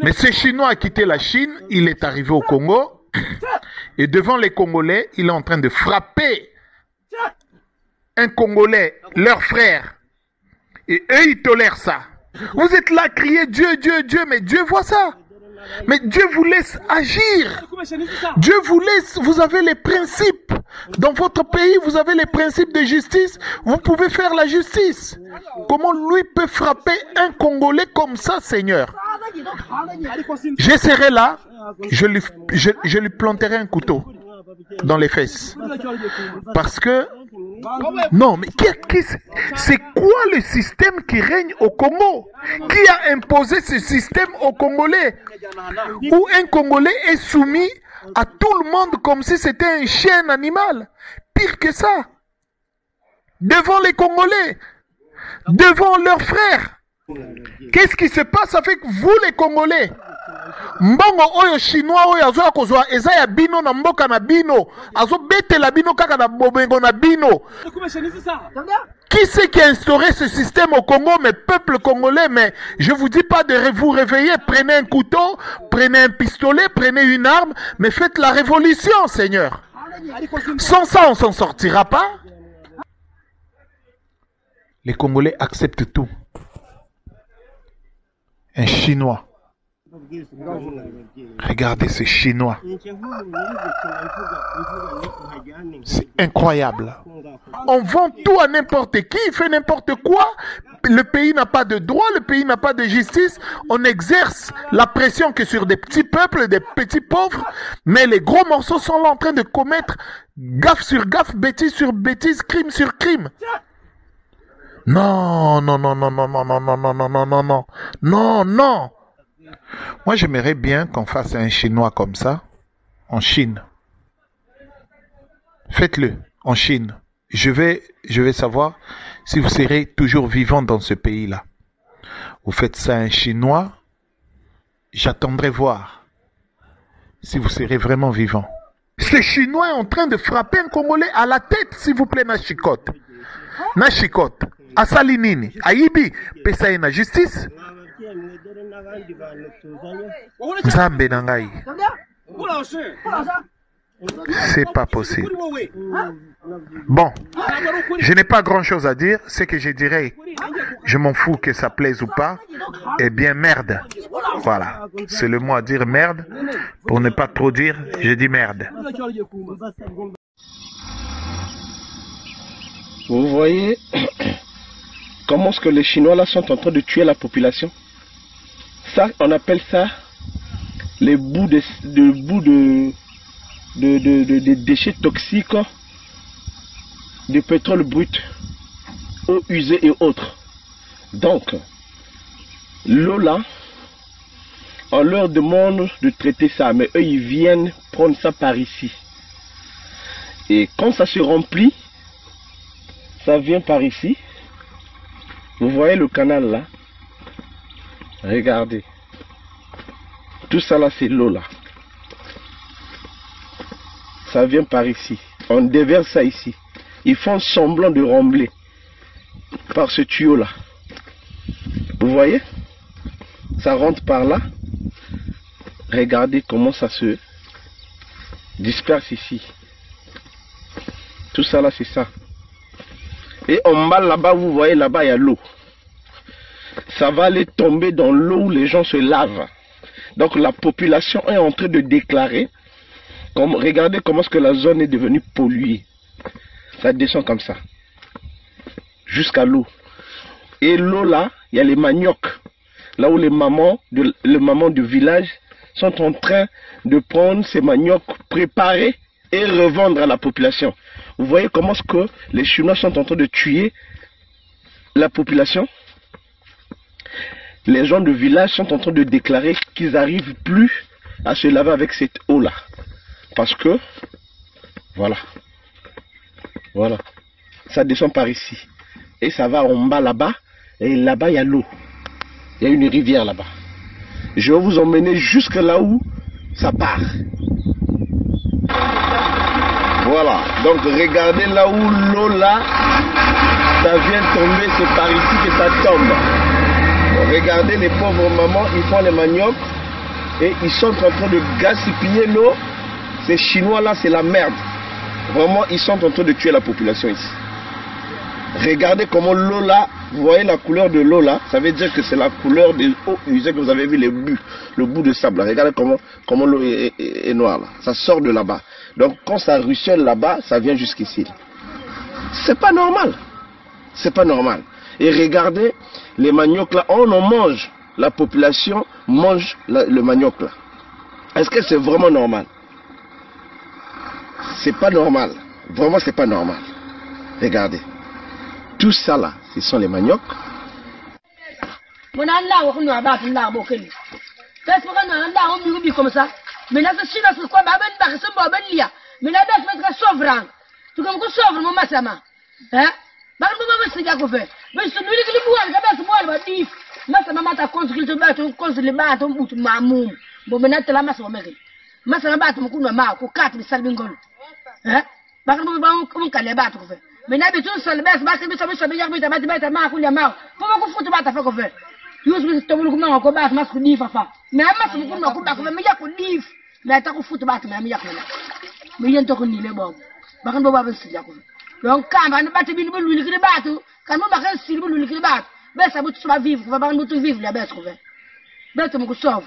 Mais ce Chinois a quitté la Chine, il est arrivé au Congo. Et devant les Congolais, il est en train de frapper un Congolais, leur frère. Et eux, ils tolèrent ça. Vous êtes là à crier Dieu, Dieu, Dieu, mais Dieu voit ça. Mais Dieu vous laisse agir. Dieu vous laisse, vous avez les principes. Dans votre pays, vous avez les principes de justice. Vous pouvez faire la justice. Comment lui peut frapper un Congolais comme ça, Seigneur? Je serai là, je lui planterai un couteau dans les fesses. Parce que, non, mais c'est quoi le système qui règne au Congo? Qui a imposé ce système aux Congolais? Où un Congolais est soumis à tout le monde comme si c'était un chien animal. Pire que ça. Devant les Congolais. Devant leurs frères. Qu'est-ce qui se passe avec vous les Congolais? Mbongo oyo chinois oyo azo akozwa eza ya bino na mboka na bino azo betela bino kaka na bobengo na bino. Qui c'est qui a instauré ce système au Congo? Mais peuple congolais, mais je vous dis pas de vous réveiller, prenez un couteau, prenez un pistolet, prenez une arme, mais faites la révolution, Seigneur. Sans ça, on s'en sortira pas. Les Congolais acceptent tout. Un Chinois. Regardez ce Chinois. C'est incroyable. On vend tout à n'importe qui, il fait n'importe quoi. Le pays n'a pas de droit, le pays n'a pas de justice. On exerce la pression que sur des petits peuples, des petits pauvres. Mais les gros morceaux sont là en train de commettre gaffe sur gaffe, bêtise sur bêtise, crime sur crime. Non, non, non, non, non, non, non, non, non, non, non, non, non, non, non. Moi, j'aimerais bien qu'on fasse un Chinois comme ça, en Chine. Faites-le, en Chine. Je vais savoir si vous serez toujours vivant dans ce pays-là. Vous faites ça un Chinois, j'attendrai voir si vous serez vraiment vivant. Ce Chinois est en train de frapper un Congolais à la tête, s'il vous plaît, Nashikot. Nashikot. Asali nini? Aibi, pesa ina justice. Nzambe nangai. C'est pas possible. Bon, je n'ai pas grand chose à dire. Ce que je dirais, je m'en fous que ça plaise ou pas. Eh bien, merde. Voilà. C'est le mot à dire, merde. Pour ne pas trop dire, je dis merde. Vous voyez comment est-ce que les Chinois là sont en train de tuer la population? Ça, on appelle ça les bouts de déchets toxiques, de pétrole brut, eau usée et autres. Donc, l'eau là, on leur demande de traiter ça, mais eux ils viennent prendre ça par ici. Et quand ça se remplit, ça vient par ici. Vous voyez le canal là? Regardez. Tout ça là, c'est l'eau là. Ça vient par ici. On déverse ça ici. Ils font semblant de rembler par ce tuyau là. Vous voyez? Ça rentre par là. Regardez comment ça se disperse ici. Tout ça là, c'est ça. Et en bas là-bas, vous voyez là-bas, il y a l'eau. Ça va aller tomber dans l'eau où les gens se lavent. Donc la population est en train de déclarer. Regardez comment est-ce que la zone est devenue polluée. Ça descend comme ça. Jusqu'à l'eau. Et l'eau là, il y a les maniocs. Là où les mamans du village sont en train de prendre ces maniocs préparés et revendre à la population. Vous voyez comment est-ce que les Chinois sont en train de tuer la population? Les gens de village sont en train de déclarer qu'ils n'arrivent plus à se laver avec cette eau-là. Parce que, voilà, ça descend par ici. Et ça va en bas là-bas, et là-bas il y a l'eau. Il y a une rivière là-bas. Je vais vous emmener jusque là où ça part. Voilà, donc regardez là où l'eau là, ça vient tomber, c'est par ici que ça tombe. Regardez les pauvres mamans, ils font les maniocs et ils sont en train de gaspiller l'eau. Ces Chinois là, c'est la merde. Vraiment, ils sont en train de tuer la population ici. Regardez comment l'eau là, vous voyez la couleur de l'eau là, ça veut dire que c'est la couleur des eaux usées que vous avez vu, le bout de sable là. Regardez comment l'eau est noire là. Ça sort de là-bas. Donc quand ça ruisselle là-bas, ça vient jusqu'ici. C'est pas normal. C'est pas normal. Et regardez les maniocs là, on en mange. La population mange le manioc là. Est-ce que c'est vraiment normal? C'est pas normal. Vraiment, c'est pas normal. Regardez. Tout ça là, ce sont les maniocs. Maintenant, tout seul, mais c'est pas que nous sommes sur meilleur but à mettre ma couille à ma. Pourquoi vous foutez pas ta fait qu'on fait? Vous êtes tombé comme un combat, ma couille d'if, enfin. Mais à ma couille, on a combat comme un meilleur coup d'if. Mais t'as qu'on fout pas, mais un meilleur coup. Mais il y a un tour ni les bons. Par contre, on va se dire. Donc, quand on bat le bilou, le bateau, quand on va rester le bateau, ben ça vous soit vivre, on va pas nous vivre la baisse qu'on fait. Ben, tu me sauves.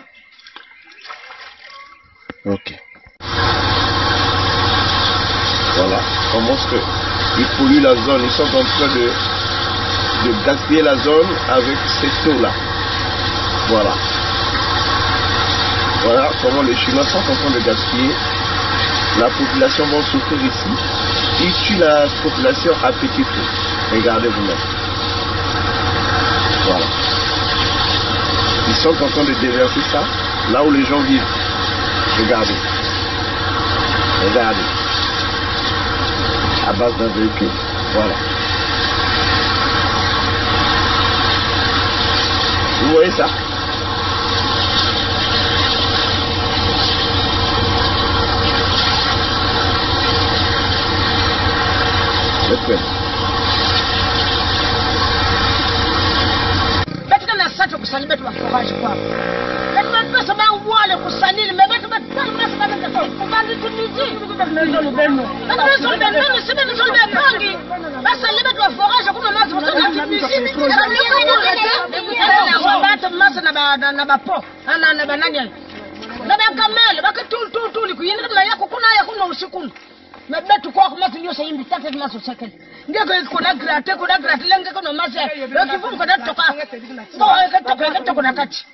Ok. Voilà. Comment est-ce que ils polluent la zone, ils sont en train de gaspiller la zone avec cette eau là. Voilà. Voilà comment les Chinois sont en train de gaspiller. La population va souffrir ici. Ils tuent la population à petit feu. Regardez vous-même. Voilà. Ils sont en train de déverser ça là où les gens vivent. Regardez. Regardez. À base d'un véhicule. Voilà. Vous voyez ça? Respect. Mais betu kwa kuma tunyo sa yimbi tata de maso second ngeko kuna grate lenge kono mase lokifu ko da toka ko toka na kati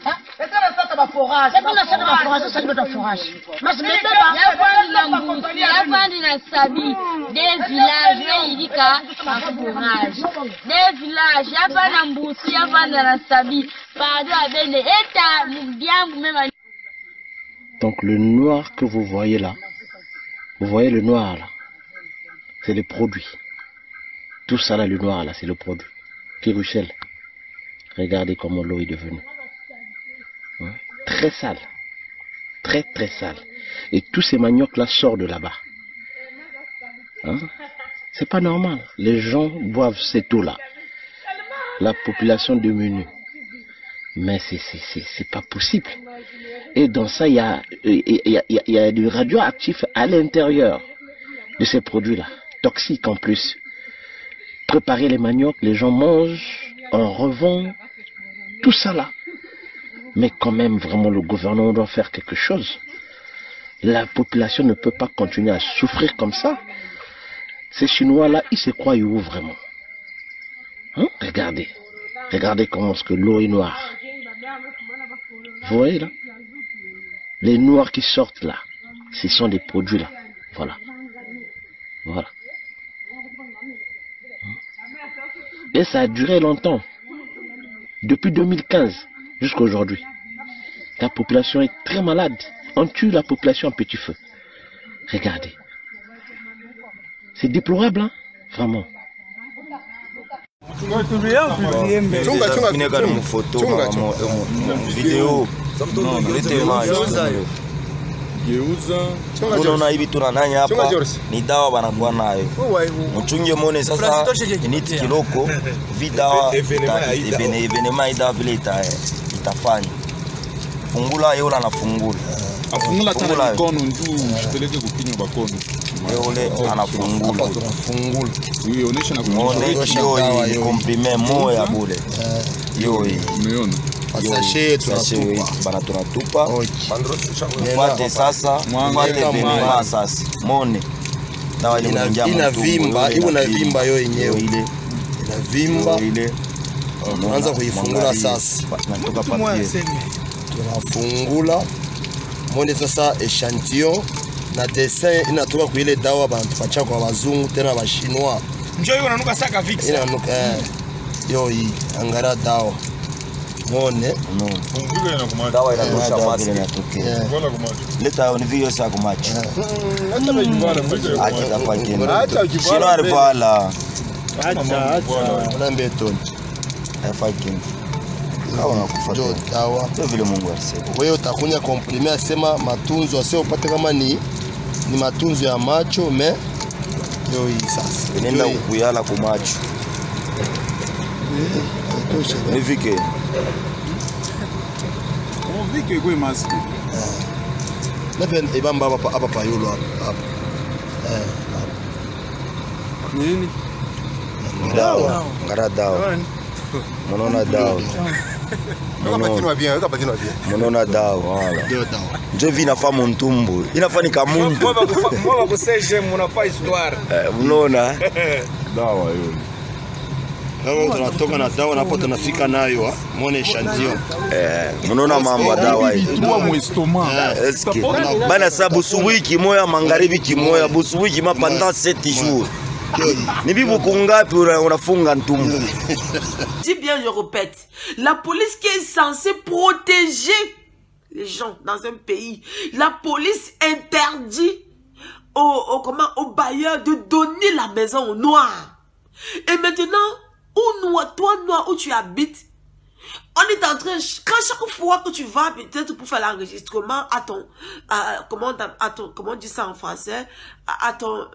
ha etara sata ba forage etara sata ba forage sa libe de forage mas bebe ba ya fandi na sabi des villages ilika ba forage des villages ya fana mbusi ya fana na sabi pado abene eta mubiambu même. Donc le noir que vous voyez là, vous voyez le noir là, c'est le produit. Tout ça là, le noir là, c'est le produit. Qui ruisselle. Regardez comment l'eau est devenue. Hein? Très sale. Très très sale. Et tous ces maniocs là sortent de là-bas. Hein? C'est pas normal. Les gens boivent cette eau là. La population diminue. Mais c'est pas possible. Et dans ça, il y a du radioactif à l'intérieur de ces produits-là. Toxiques en plus. Préparer les maniocs, les gens mangent, on revend, tout ça là. Mais quand même, vraiment, le gouvernement doit faire quelque chose. La population ne peut pas continuer à souffrir comme ça. Ces Chinois-là, ils se croient où vraiment? Hein? Regardez. Regardez comment est-ce que l'eau est noire. Vous voyez là? Les noirs qui sortent là, ce sont des produits là. Voilà. Voilà. Et ça a duré longtemps. Depuis 2015 jusqu'à aujourd'hui. La population est très malade. On tue la population en petit feu. Regardez. C'est déplorable, hein? Vraiment. Unaona hivi tunananya hapa ni dawa wanakuwa nayo. Mchunge muone sasa initi kiloko vidawa evenema ida vile itafanya. Fungula yola na fungula. Afungula tena mikono njoo usipeleke kukinywa bakono. Yule anafungula. Fungula. Huyo onyesha na kunywa. Hiyo komprime moya bure. Hiyo umeona? Sashe bana tunatupa. Mfate sasa, mfate venema sasa. Mone. Dawa inavimba, hiyo inavimba yo yenyewe ile. Inavimba ile. Unaanza kuifungula sasa. Tunatoka papier. Tunafungula. Mone sasa echantillon na dessin inatoka kwa ile dawa banatupacha kwa wazungu tena wa Chinois. Njoo hiyo inanuka saka fix. Inanuka yo hii angara dawa. Mone no. Dawa inatosha maski inatokea. Leta ni video sasa kumachi. Hata bajibala mmoja. Acha tafakeni. Acha Chinois alivala. Acha. Lambe ton. Tafakeni. Jo dawa. Ndio vile Mungu alisema. Wewe utakunya komprime asema matunzo asio upate kama ni matunzo ya macho me yo hii sasa. Nenda kuyala kwa macho. Nifike. Vike kwa maski. Lepen ibamba hapa pa yolo hapa. Nini? Dawa. Ngara dawa. Monona dawa. Monona dawa wala. Ndio vina famu ntumbu. Inafanya kama mtu. Mwa kuseje mnafaa histoire. Unaona? Dawa hiyo. Leo tunatoka na dawa na hapo tunafika nayo muone echantillon. Mnaona mambo dawa hii. Tubwa muestoma. Eske bana sabu suwiki moya magharibi kimoya busuwiki ma pendant 7 jours. Ni bibu kungapi unafunga ntumbu. Dis bien, je répète, la police qui est censée protéger les gens dans un pays, la police interdit aux bailleurs de donner la maison aux noirs. Et maintenant, toi noir où tu habites, on est en train, quand chaque fois que tu vas peut-être pour faire l'enregistrement à ton, comment on dit ça en français, à ton,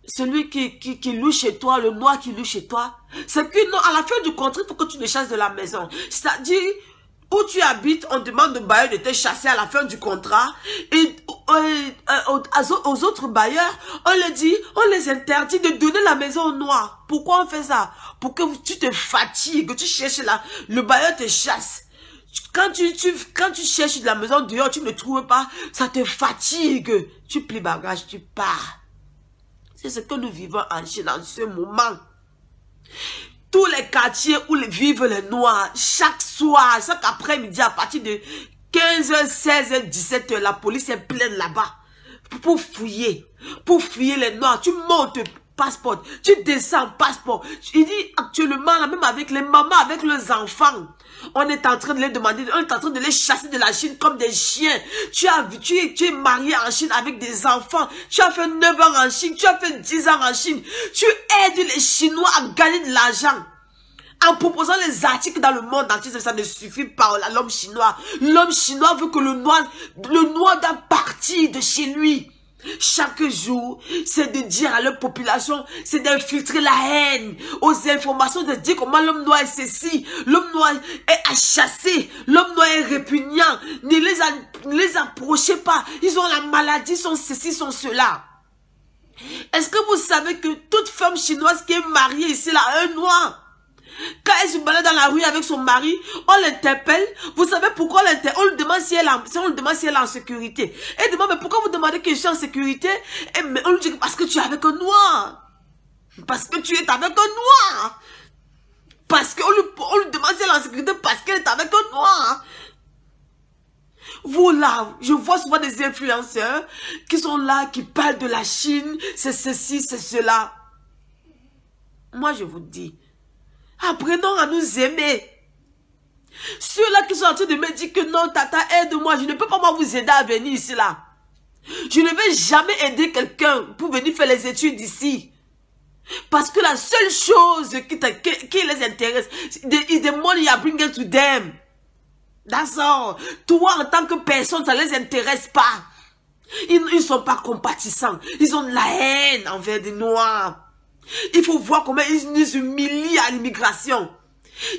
celui qui loue chez toi, le noir qui loue chez toi, c'est que non, à la fin du contrat, il faut que tu le chasses de la maison. C'est-à-dire, où tu habites, on demande au bailleur de te chasser à la fin du contrat. Et aux autres bailleurs, on les interdit de donner la maison aux noirs. Pourquoi on fait ça? Pour que tu te fatigues, tu cherches le bailleur te chasse. Quand tu cherches de la maison dehors, tu ne trouves pas, ça te fatigue. Tu plies bagage, tu pars. C'est ce que nous vivons en Chine en ce moment. Tous les quartiers où vivent les Noirs, chaque soir, chaque après-midi, à partir de 15h, 16h, 17h, la police est pleine là-bas. Pour fouiller les Noirs. Tu montes passeport, tu descends passeport. Il dit actuellement, là, même avec les mamans, avec leurs enfants, on est en train de les demander, on est en train de les chasser de la Chine comme des chiens. Tu es marié en Chine avec des enfants. Tu as fait 9 ans en Chine, tu as fait 10 ans en Chine. Tu aides les Chinois à gagner de l'argent. En proposant les articles dans le monde entier, ça ne suffit pas à l'homme chinois. L'homme chinois veut que le noir doit partir de chez lui. Chaque jour, c'est de dire à leur population, c'est d'infiltrer la haine, aux informations, de dire comment l'homme noir est ceci, l'homme noir est à chasser, l'homme noir est répugnant, ne les approchez pas, ils ont la maladie, sont ceci, sont cela. Est-ce que vous savez que toute femme chinoise qui est mariée ici, là, a un noir? Quand elle se balade dans la rue avec son mari, on l'interpelle. Vous savez pourquoi on l'interpelle? On lui demande si elle est en sécurité. Elle demande, mais pourquoi vous demandez que je suis en sécurité? Et on lui dit, parce que tu es avec un noir. Parce que tu es avec un noir. Parce qu'on lui demande si elle est en sécurité parce qu'elle est avec un noir. Vous là, je vois souvent des influenceurs qui sont là, qui parlent de la Chine, c'est ceci, c'est cela. Moi, je vous dis, apprenons à nous aimer. Ceux-là qui sont en train de me dire que non, tata, aide-moi, je ne peux pas moi vous aider à venir ici là. Je ne vais jamais aider quelqu'un pour venir faire les études ici. Parce que la seule chose qui les intéresse, is the money you are bringing to them. That's all. Toi, en tant que personne, ça ne les intéresse pas. Ils ne sont pas compatissants. Ils ont de la haine envers des Noirs. Il faut voir comment ils nous humilient à l'immigration.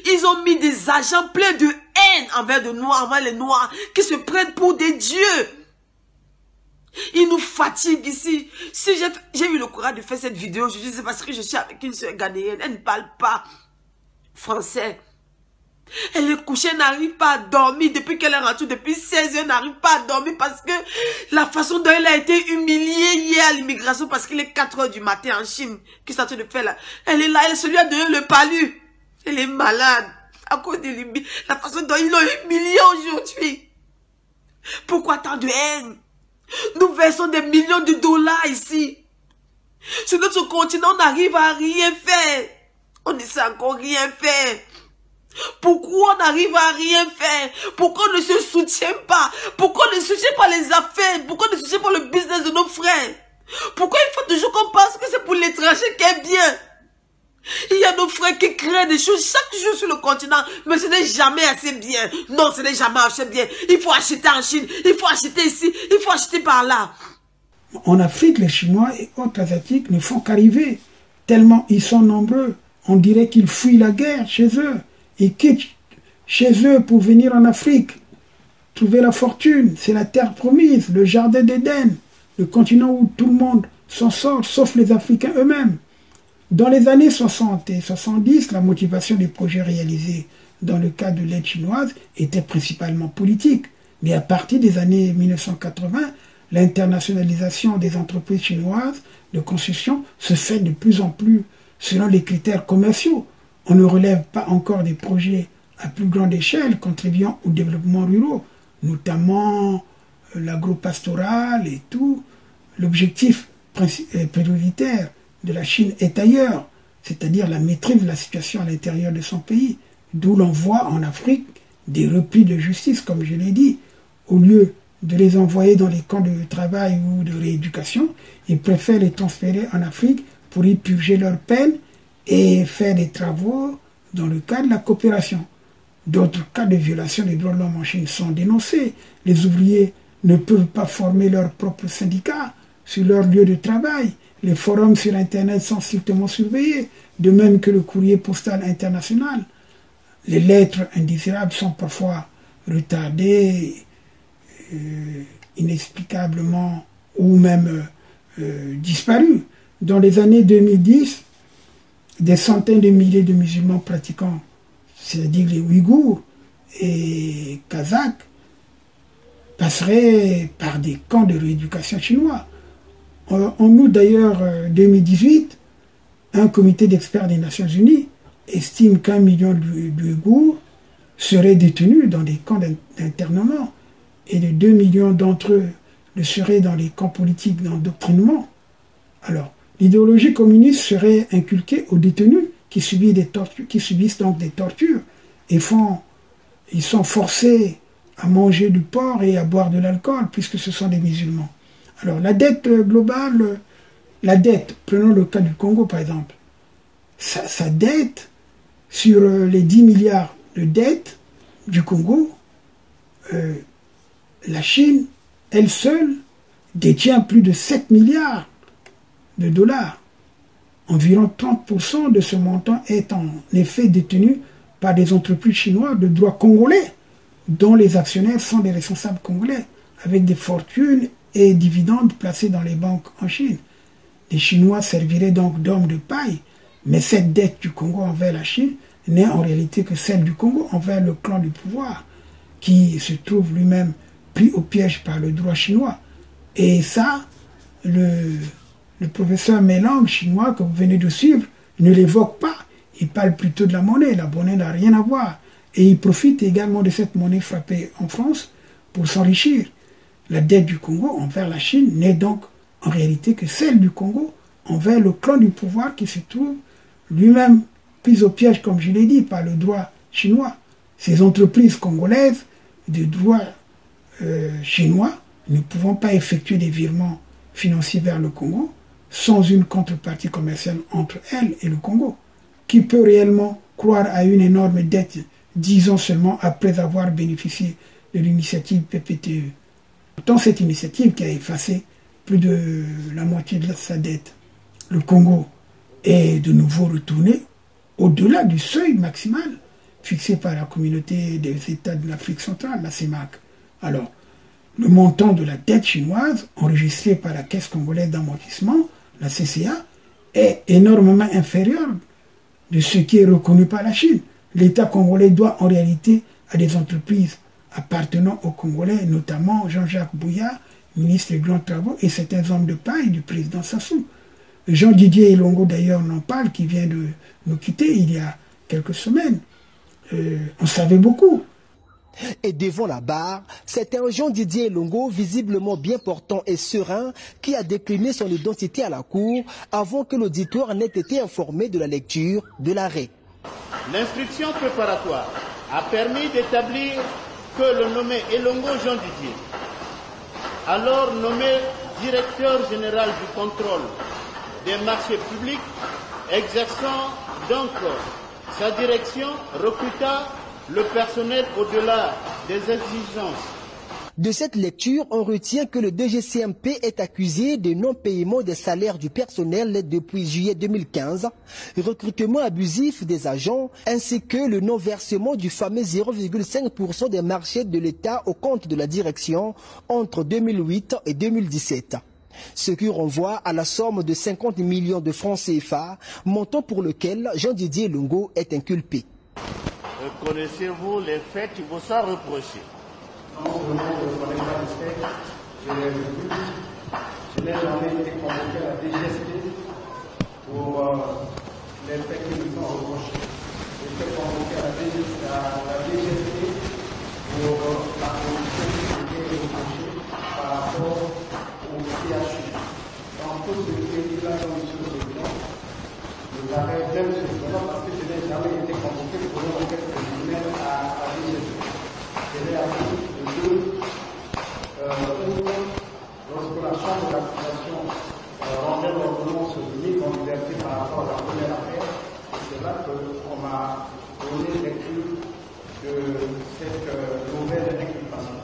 Ils ont mis des agents pleins de haine envers des Noirs, envers les Noirs, qui se prennent pour des dieux. Ils nous fatiguent ici. Si j'ai eu le courage de faire cette vidéo, je dis c'est parce que je suis avec une soeur ghanéenne. Elle ne parle pas français. Elle est couchée, elle n'arrive pas à dormir. Depuis qu'elle est rentrée, depuis 16 heures, elle n'arrive pas à dormir parce que la façon dont elle a été humiliée hier à l'immigration, parce qu'il est 4 heures du matin en Chine, qu'est-ce qu'elle est en train de faire là? Elle est là, elle se lui a donné le palu. Elle est malade à cause de la façon dont ils l'ont humiliée aujourd'hui. Pourquoi tant de haine? Nous versons des millions de dollars ici. Sur notre continent, on n'arrive à rien faire. On ne sait encore rien faire. Pourquoi on n'arrive à rien faire? Pourquoi on ne se soutient pas? Pourquoi on ne soutient pas les affaires? Pourquoi on ne soutient pas le business de nos frères? Pourquoi il faut toujours qu'on pense que c'est pour l'étranger qui est bien? Il y a nos frères qui créent des choses chaque jour sur le continent, mais ce n'est jamais assez bien. Non, ce n'est jamais assez bien. Il faut acheter en Chine, il faut acheter ici, il faut acheter par là. En Afrique, les Chinois et autres Asiatiques ne font qu'arriver. Tellement ils sont nombreux, on dirait qu'ils fuient la guerre chez eux. Ils quittent chez eux pour venir en Afrique. Trouver la fortune, c'est la terre promise, le jardin d'Éden, le continent où tout le monde s'en sort, sauf les Africains eux-mêmes. Dans les années 60 et 70, la motivation des projets réalisés dans le cadre de l'aide chinoise était principalement politique. Mais à partir des années 1980, l'internationalisation des entreprises chinoises de construction se fait de plus en plus selon les critères commerciaux. On ne relève pas encore des projets à plus grande échelle contribuant au développement rural, notamment l'agropastoral et tout. L'objectif prioritaire de la Chine est ailleurs, c'est-à-dire la maîtrise de la situation à l'intérieur de son pays, d'où l'on voit en Afrique des replis de justice, comme je l'ai dit. Au lieu de les envoyer dans les camps de travail ou de rééducation, ils préfèrent les transférer en Afrique pour y purger leur peine et faire des travaux dans le cadre de la coopération. D'autres cas de violation des droits de l'homme en Chine sont dénoncés. Les ouvriers ne peuvent pas former leur propre syndicat sur leur lieu de travail. Les forums sur Internet sont strictement surveillés, de même que le courrier postal international. Les lettres indésirables sont parfois retardées, inexplicablement, ou même disparues. Dans les années 2010, des centaines de milliers de musulmans pratiquants, c'est-à-dire les Ouïghours et Kazakhs, passeraient par des camps de rééducation chinois. En août d'ailleurs 2018, un comité d'experts des Nations Unies estime qu'1 million d'Ouïghours seraient détenus dans des camps d'internement et de 2 millions d'entre eux le seraient dans les camps politiques d'endoctrinement. Alors, l'idéologie communiste serait inculquée aux détenus qui subissent donc des tortures et ils sont forcés à manger du porc et à boire de l'alcool puisque ce sont des musulmans. Alors la dette globale, prenons le cas du Congo par exemple, sa dette sur les 10 milliards de dettes du Congo, la Chine, elle seule, détient plus de 7 milliards de dollars. Environ 30% de ce montant est en effet détenu par des entreprises chinoises de droit congolais, dont les actionnaires sont des responsables congolais, avec des fortunes et dividendes placés dans les banques en Chine. Les Chinois serviraient donc d'hommes de paille, mais cette dette du Congo envers la Chine n'est en réalité que celle du Congo envers le clan du pouvoir, qui se trouve lui-même pris au piège par le droit chinois. Et ça, le professeur Mélang chinois que vous venez de suivre ne l'évoque pas. Il parle plutôt de la monnaie. La monnaie n'a rien à voir. Et il profite également de cette monnaie frappée en France pour s'enrichir. La dette du Congo envers la Chine n'est donc en réalité que celle du Congo envers le clan du pouvoir qui se trouve lui-même pris au piège, comme je l'ai dit, par le droit chinois. Ces entreprises congolaises de droit chinois ne pouvant pas effectuer des virements financiers vers le Congo sans une contrepartie commerciale entre elles et le Congo. Qui peut réellement croire à une énorme dette 10 ans seulement après avoir bénéficié de l'initiative PPTE? Pourtant, cette initiative qui a effacé plus de la moitié de sa dette, le Congo est de nouveau retourné au-delà du seuil maximal fixé par la communauté des États de l'Afrique centrale, la CEMAC. Alors, le montant de la dette chinoise enregistrée par la Caisse congolaise d'amortissement, la CCA, est énormément inférieur de ce qui est reconnu par la Chine. L'État congolais doit en réalité à des entreprises appartenant aux Congolais, notamment Jean-Jacques Bouya, ministre des Grands Travaux, et certains hommes de paille du président Sassou. Jean-Didier Elongo d'ailleurs n'en parle, qui vient de nous quitter il y a quelques semaines. On savait beaucoup. Et devant la barre, c'est un Jean-Didier Elongo visiblement bien portant et serein qui a décliné son identité à la cour avant que l'auditoire n'ait été informé de la lecture de l'arrêt. L'instruction préparatoire a permis d'établir que le nommé Elongo Jean-Didier, alors nommé directeur général du contrôle des marchés publics, exerçant donc sa direction, recruta le personnel au-delà des exigences. De cette lecture, on retient que le DGCMP est accusé de non-paiement des salaires du personnel depuis juillet 2015, recrutement abusif des agents, ainsi que le non-versement du fameux 0,5% des marchés de l'État au compte de la direction entre 2008 et 2017. Ce qui renvoie à la somme de 50 millions de francs CFA, montant pour lequel Jean-Didier Elongo est inculpé. Connaissez-vous les faits qui vous sont reprochés? Non, je ne connais pas les faits. Je n'ai jamais été convoqué à la DGSP pour les faits qui nous sont reprochés. J'ai été convoqué à la DGSP pour la corruption qui était reprochée par rapport au CHU. Dans tout ce qui est dit là, dans le président, je l'avais même cependant parce que je n'ai jamais été convoqué pour une enquête préliminaire à la DGSP. Je l'ai appris de 2 lorsque la Chambre d'accusation rendait l'ordonnance de mise en liberté par rapport à la première affaire. C'est là qu'on m'a donné lecture de cette nouvelle inculpation.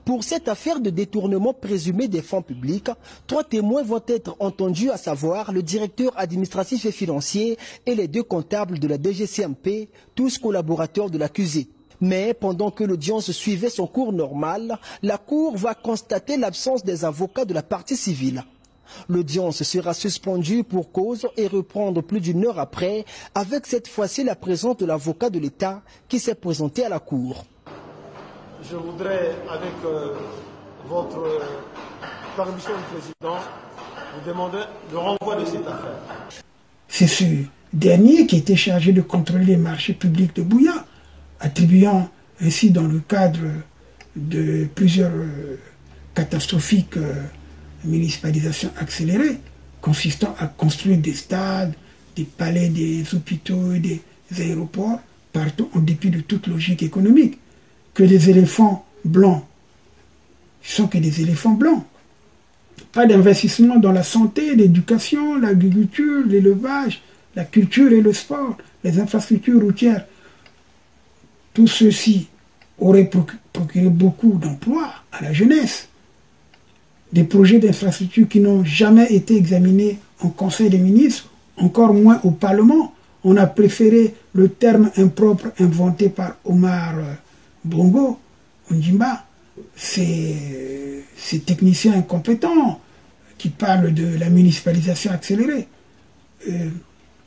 Pour cette affaire de détournement présumé des fonds publics, 3 témoins vont être entendus, à savoir le directeur administratif et financier et les 2 comptables de la DGCMP, tous collaborateurs de l'accusé. Mais pendant que l'audience suivait son cours normal, la Cour va constater l'absence des avocats de la partie civile. L'audience sera suspendue pour cause et reprendre plus d'1 heure après, avec cette fois-ci la présence de l'avocat de l'État qui s'est présenté à la Cour. Je voudrais, avec votre permission du Président, vous demander le renvoi de cette affaire. C'est ce dernier qui était chargé de contrôler les marchés publics de Bouya, attribuant ainsi dans le cadre de plusieurs catastrophiques municipalisations accélérées, consistant à construire des stades, des palais, des hôpitaux et des aéroports, partout en dépit de toute logique économique. Que des éléphants blancs, ce sont que des éléphants blancs. Pas d'investissement dans la santé, l'éducation, l'agriculture, l'élevage, la culture et le sport, les infrastructures routières. Tout ceci aurait procuré beaucoup d'emplois à la jeunesse. Des projets d'infrastructures qui n'ont jamais été examinés en Conseil des ministres, encore moins au Parlement. On a préféré le terme impropre inventé par Omar Bongo, Ondimba, ces techniciens incompétents qui parlent de la municipalisation accélérée.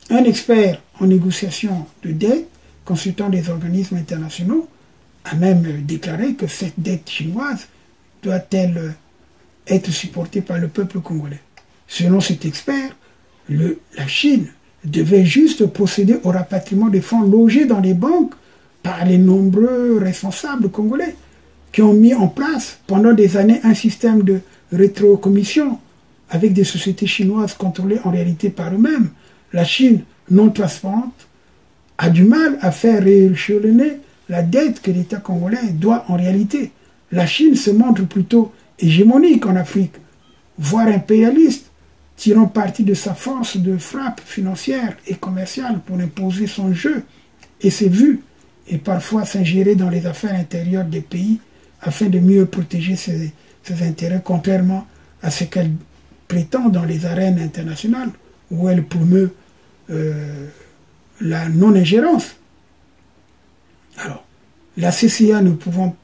Un expert en négociation de dette, consultant des organismes internationaux, a même déclaré que cette dette chinoise doit-elle être supportée par le peuple congolais. Selon cet expert, la Chine devait juste procéder au rapatriement des fonds logés dans les banques par les nombreux responsables congolais qui ont mis en place pendant des années un système de rétrocommission avec des sociétés chinoises contrôlées en réalité par eux-mêmes. La Chine, non transparente, a du mal à faire rééchelonner la dette que l'État congolais doit en réalité. La Chine se montre plutôt hégémonique en Afrique, voire impérialiste, tirant parti de sa force de frappe financière et commerciale pour imposer son jeu et ses vues, et parfois s'ingérer dans les affaires intérieures des pays afin de mieux protéger ses intérêts, contrairement à ce qu'elle prétend dans les arènes internationales, où elle promeut la non-ingérence. Alors, la CCA ne pouvant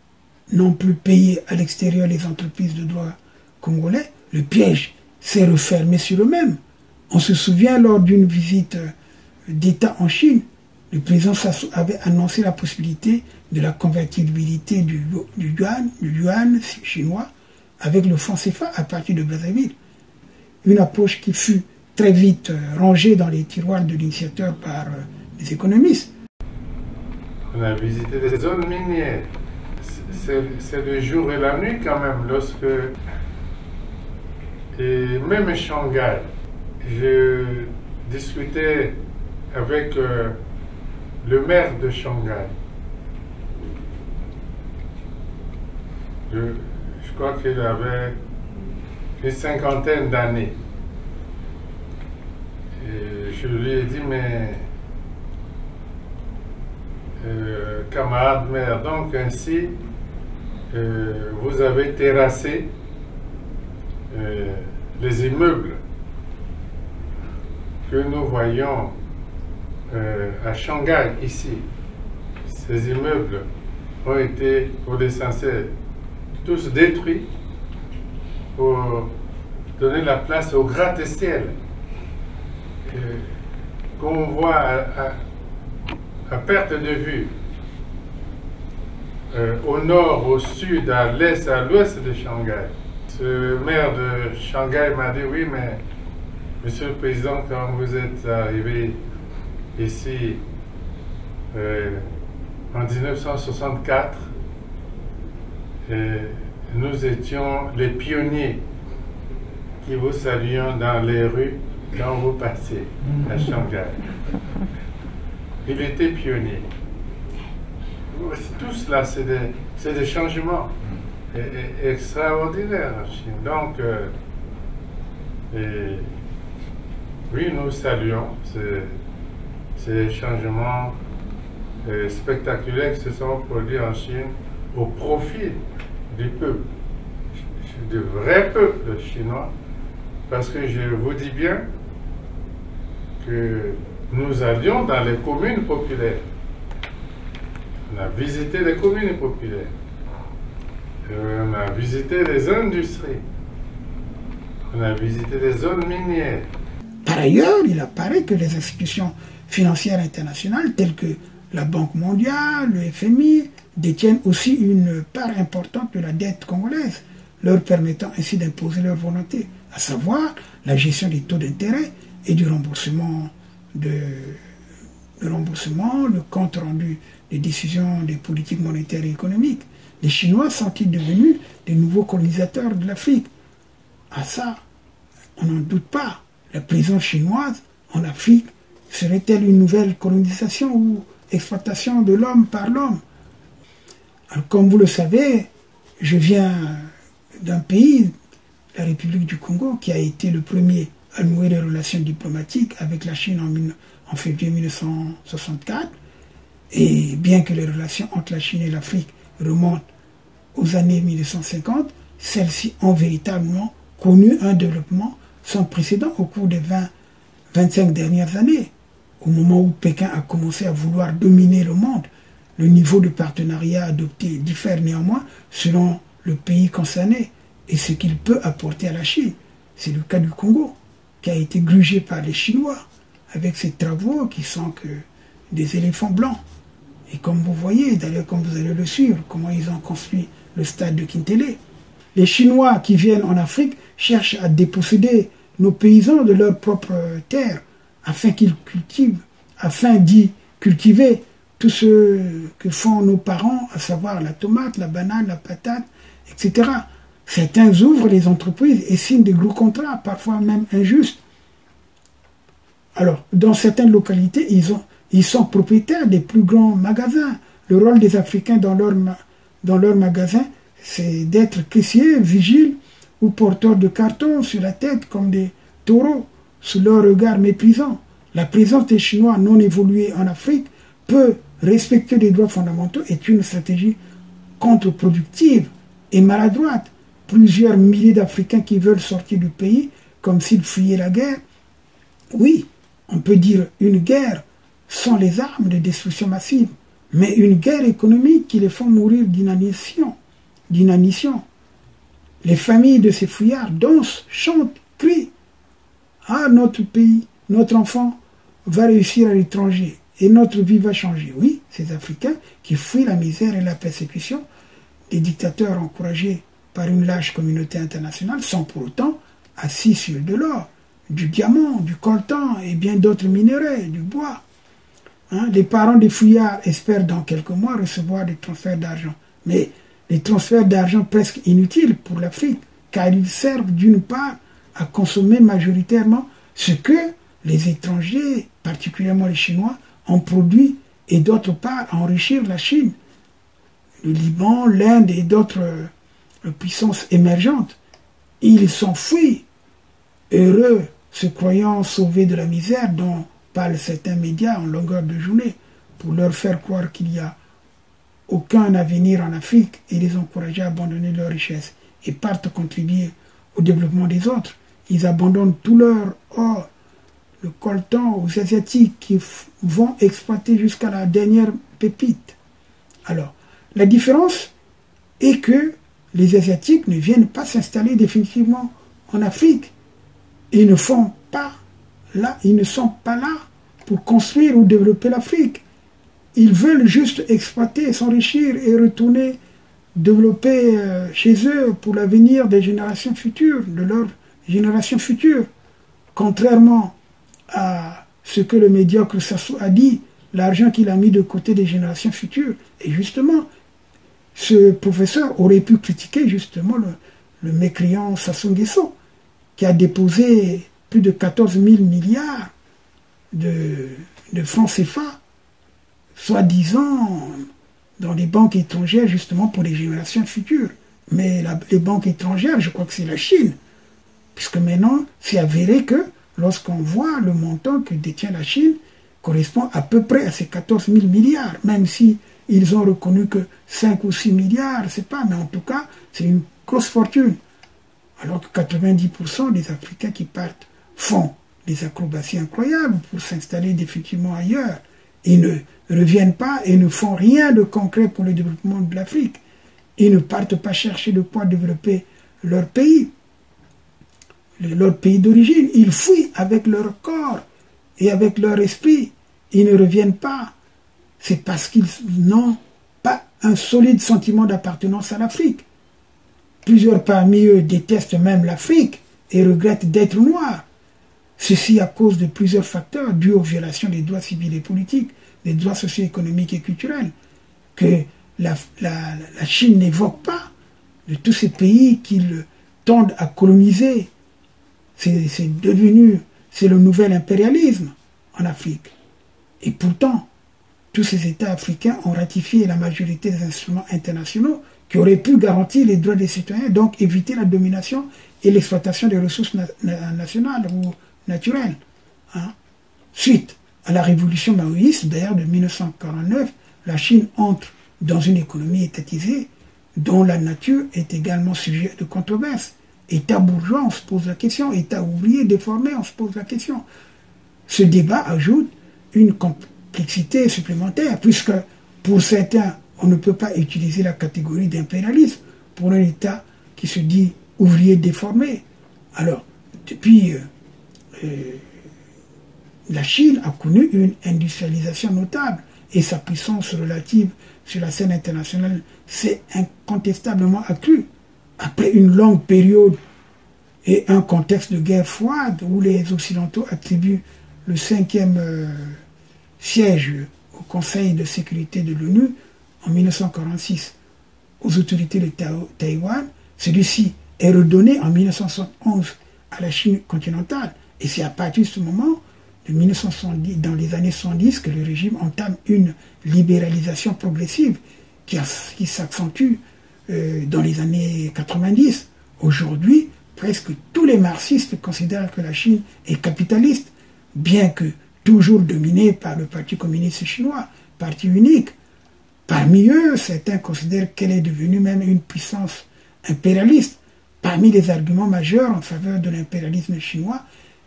non plus payer à l'extérieur les entreprises de droit congolais, le piège s'est refermé sur eux-mêmes. On se souvient lors d'une visite d'État en Chine, le président Sassou avait annoncé la possibilité de la convertibilité du yuan chinois avec le franc CFA à partir de Brazzaville. Une approche qui fut très vite rangée dans les tiroirs de l'initiateur par les économistes. On a visité des zones minières. C'est le jour et la nuit quand même, lorsque... Et même Shanghai, je discutais avec le maire de Shanghai. Je crois qu'il avait une 50aine d'années. Et je lui ai dit, mais camarade maire, donc ainsi, vous avez terrassé les immeubles que nous voyons à Shanghai, ici. Ces immeubles ont été, pour l'essentiel, tous détruits pour donner la place au gratte-ciel qu'on voit à perte de vue au nord, au sud, à l'est, à l'ouest de Shanghai. Ce maire de Shanghai m'a dit, oui, mais Monsieur le Président, quand vous êtes arrivé ici en 1964, nous étions les pionniers qui vous saluions dans les rues quand vous passiez à Shanghai. Il était pionnier. Tout cela, c'est des changements extraordinaires en Chine. Donc, oui, nous saluons ces changements spectaculaires qui se sont produits en Chine au profit du peuple, du vrai peuple chinois, parce que je vous dis bien que nous allions dans les communes populaires. On a visité les communes populaires. On a visité les industries. On a visité les zones minières. Par ailleurs, il apparaît que les institutions financières internationales telles que la Banque mondiale, le FMI, détiennent aussi une part importante de la dette congolaise, leur permettant ainsi d'imposer leur volonté, à savoir la gestion des taux d'intérêt et du remboursement, le compte rendu des décisions des politiques monétaires et économiques. Les Chinois sont-ils devenus des nouveaux colonisateurs de l'Afrique? À ça, on n'en doute pas. La présence chinoise en Afrique serait-elle une nouvelle colonisation ou exploitation de l'homme par l'homme? Alors, comme vous le savez, je viens d'un pays, la République du Congo, qui a été le premier à nouer des relations diplomatiques avec la Chine en février 1964. Et bien que les relations entre la Chine et l'Afrique remontent aux années 1950, celles-ci ont véritablement connu un développement sans précédent au cours des 20-25 dernières années. Au moment où Pékin a commencé à vouloir dominer le monde, le niveau de partenariat adopté diffère néanmoins selon le pays concerné et ce qu'il peut apporter à la Chine. C'est le cas du Congo, qui a été grugé par les Chinois, avec ses travaux qui sont que des éléphants blancs. Et comme vous voyez, d'ailleurs comme vous allez le suivre, comment ils ont construit le stade de Kintélé. Les Chinois qui viennent en Afrique cherchent à déposséder nos paysans de leur propre terre, afin d'y cultiver tout ce que font nos parents, à savoir la tomate, la banane, la patate, etc. Certains ouvrent les entreprises et signent des gros contrats, parfois même injustes. Alors, dans certaines localités, ils sont propriétaires des plus grands magasins. Le rôle des Africains dans leur magasin, c'est d'être caissiers, vigiles ou porteurs de cartons sur la tête comme des taureaux sous leur regard méprisant. La présence des Chinois non évolués en Afrique peut respecter les droits fondamentaux est une stratégie contre-productive et maladroite. Plusieurs milliers d'Africains qui veulent sortir du pays comme s'ils fuyaient la guerre. Oui, on peut dire une guerre sans les armes de destruction massive, mais une guerre économique qui les font mourir d'inanition. Les familles de ces fouillards dansent, chantent, crient. Ah, notre pays, notre enfant va réussir à l'étranger et notre vie va changer. Oui, ces Africains qui fuient la misère et la persécution des dictateurs encouragés par une lâche communauté internationale sont pour autant assis sur de l'or, du diamant, du coltan et bien d'autres minéraux, du bois. Les parents des fouillards espèrent dans quelques mois recevoir des transferts d'argent. Mais les transferts d'argent presque inutiles pour l'Afrique, car ils servent d'une part à consommer majoritairement ce que les étrangers, particulièrement les Chinois, ont produit, et d'autre part à enrichir la Chine, le Liban, l'Inde et d'autres puissances émergentes. Ils s'enfuient, heureux, se croyant sauvés de la misère dont parlent certains médias en longueur de journée, pour leur faire croire qu'il n'y a aucun avenir en Afrique et les encourager à abandonner leurs richesses et partent contribuer au développement des autres. Ils abandonnent tout leur or, le coltan aux Asiatiques qui vont exploiter jusqu'à la dernière pépite. Alors, la différence est que les Asiatiques ne viennent pas s'installer définitivement en Afrique. Ils ne sont pas là pour construire ou développer l'Afrique. Ils veulent juste exploiter, s'enrichir et retourner développer chez eux pour l'avenir des générations futures, de leurs générations futures. Contrairement à ce que le médiocre Sassou a dit, l'argent qu'il a mis de côté des générations futures. Et justement, ce professeur aurait pu critiquer justement le mécréant Sassou Nguesso, qui a déposé plus de 14 000 milliards de francs CFA, soi-disant dans les banques étrangères, justement pour les générations futures. Mais les banques étrangères, je crois que c'est la Chine, puisque maintenant, c'est avéré que lorsqu'on voit le montant que détient la Chine, correspond à peu près à ces 14 000 milliards, même si ils ont reconnu que 5 ou 6 milliards, c'est pas, mais en tout cas, c'est une grosse fortune. Alors que 90% des Africains qui partent font des acrobaties incroyables pour s'installer définitivement ailleurs. Ils ne reviennent pas et ne font rien de concret pour le développement de l'Afrique. Ils ne partent pas chercher de quoi développer leur pays d'origine. Ils fuient avec leur corps et avec leur esprit. Ils ne reviennent pas. C'est parce qu'ils n'ont pas un solide sentiment d'appartenance à l'Afrique. Plusieurs parmi eux détestent même l'Afrique et regrettent d'être noirs. Ceci à cause de plusieurs facteurs dus aux violations des droits civils et politiques, des droits socio-économiques et culturels, que la Chine n'évoque pas, de tous ces pays qu'ils tendent à coloniser. C'est le nouvel impérialisme en Afrique. Et pourtant, tous ces États africains ont ratifié la majorité des instruments internationaux qui auraient pu garantir les droits des citoyens, donc éviter la domination et l'exploitation des ressources nationales ou naturelles. Suite à la révolution maoïste, d'ailleurs de 1949, la Chine entre dans une économie étatisée dont la nature est également sujet de controverses. État bourgeois, on se pose la question. État ouvrier déformé, on se pose la question. Ce débat ajoute une complexité supplémentaire, puisque pour certains, on ne peut pas utiliser la catégorie d'impérialisme pour un État qui se dit ouvrier déformé. Alors, depuis, la Chine a connu une industrialisation notable et sa puissance relative sur la scène internationale s'est incontestablement accrue. Après une longue période et un contexte de guerre froide où les Occidentaux attribuent le 5e siège au Conseil de sécurité de l'ONU en 1946 aux autorités de Taïwan. Celui-ci est redonné en 1971 à la Chine continentale. Et c'est à partir de ce moment, de 1970, dans les années 70, que le régime entame une libéralisation progressive qui s'accentue dans les années 90. Aujourd'hui, presque tous les marxistes considèrent que la Chine est capitaliste, bien que toujours dominée par le Parti communiste chinois, parti unique. Parmi eux, certains considèrent qu'elle est devenue même une puissance impérialiste. Parmi les arguments majeurs en faveur de l'impérialisme chinois,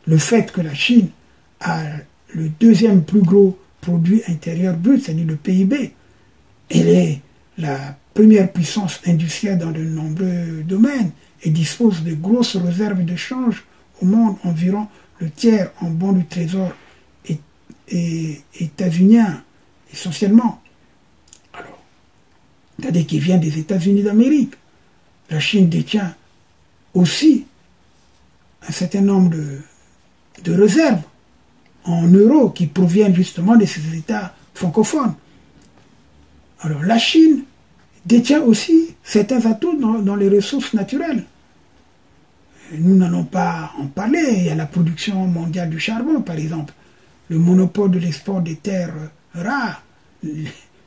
le fait que la Chine a le deuxième plus gros produit intérieur brut, c'est-à-dire le PIB. Elle est la première puissance industrielle dans de nombreux domaines et dispose de grosses réserves de change au monde, environ le tiers en bons du trésor états-unien, essentiellement. Alors, c'est-à-dire qu'il vient des États-Unis d'Amérique. La Chine détient aussi un certain nombre de réserves en euros qui proviennent justement de ces États francophones. Alors la Chine détient aussi certains atouts dans les ressources naturelles. Nous n'en avons pas en parlé. Il y a la production mondiale du charbon, par exemple. Le monopole de l'export des terres rares.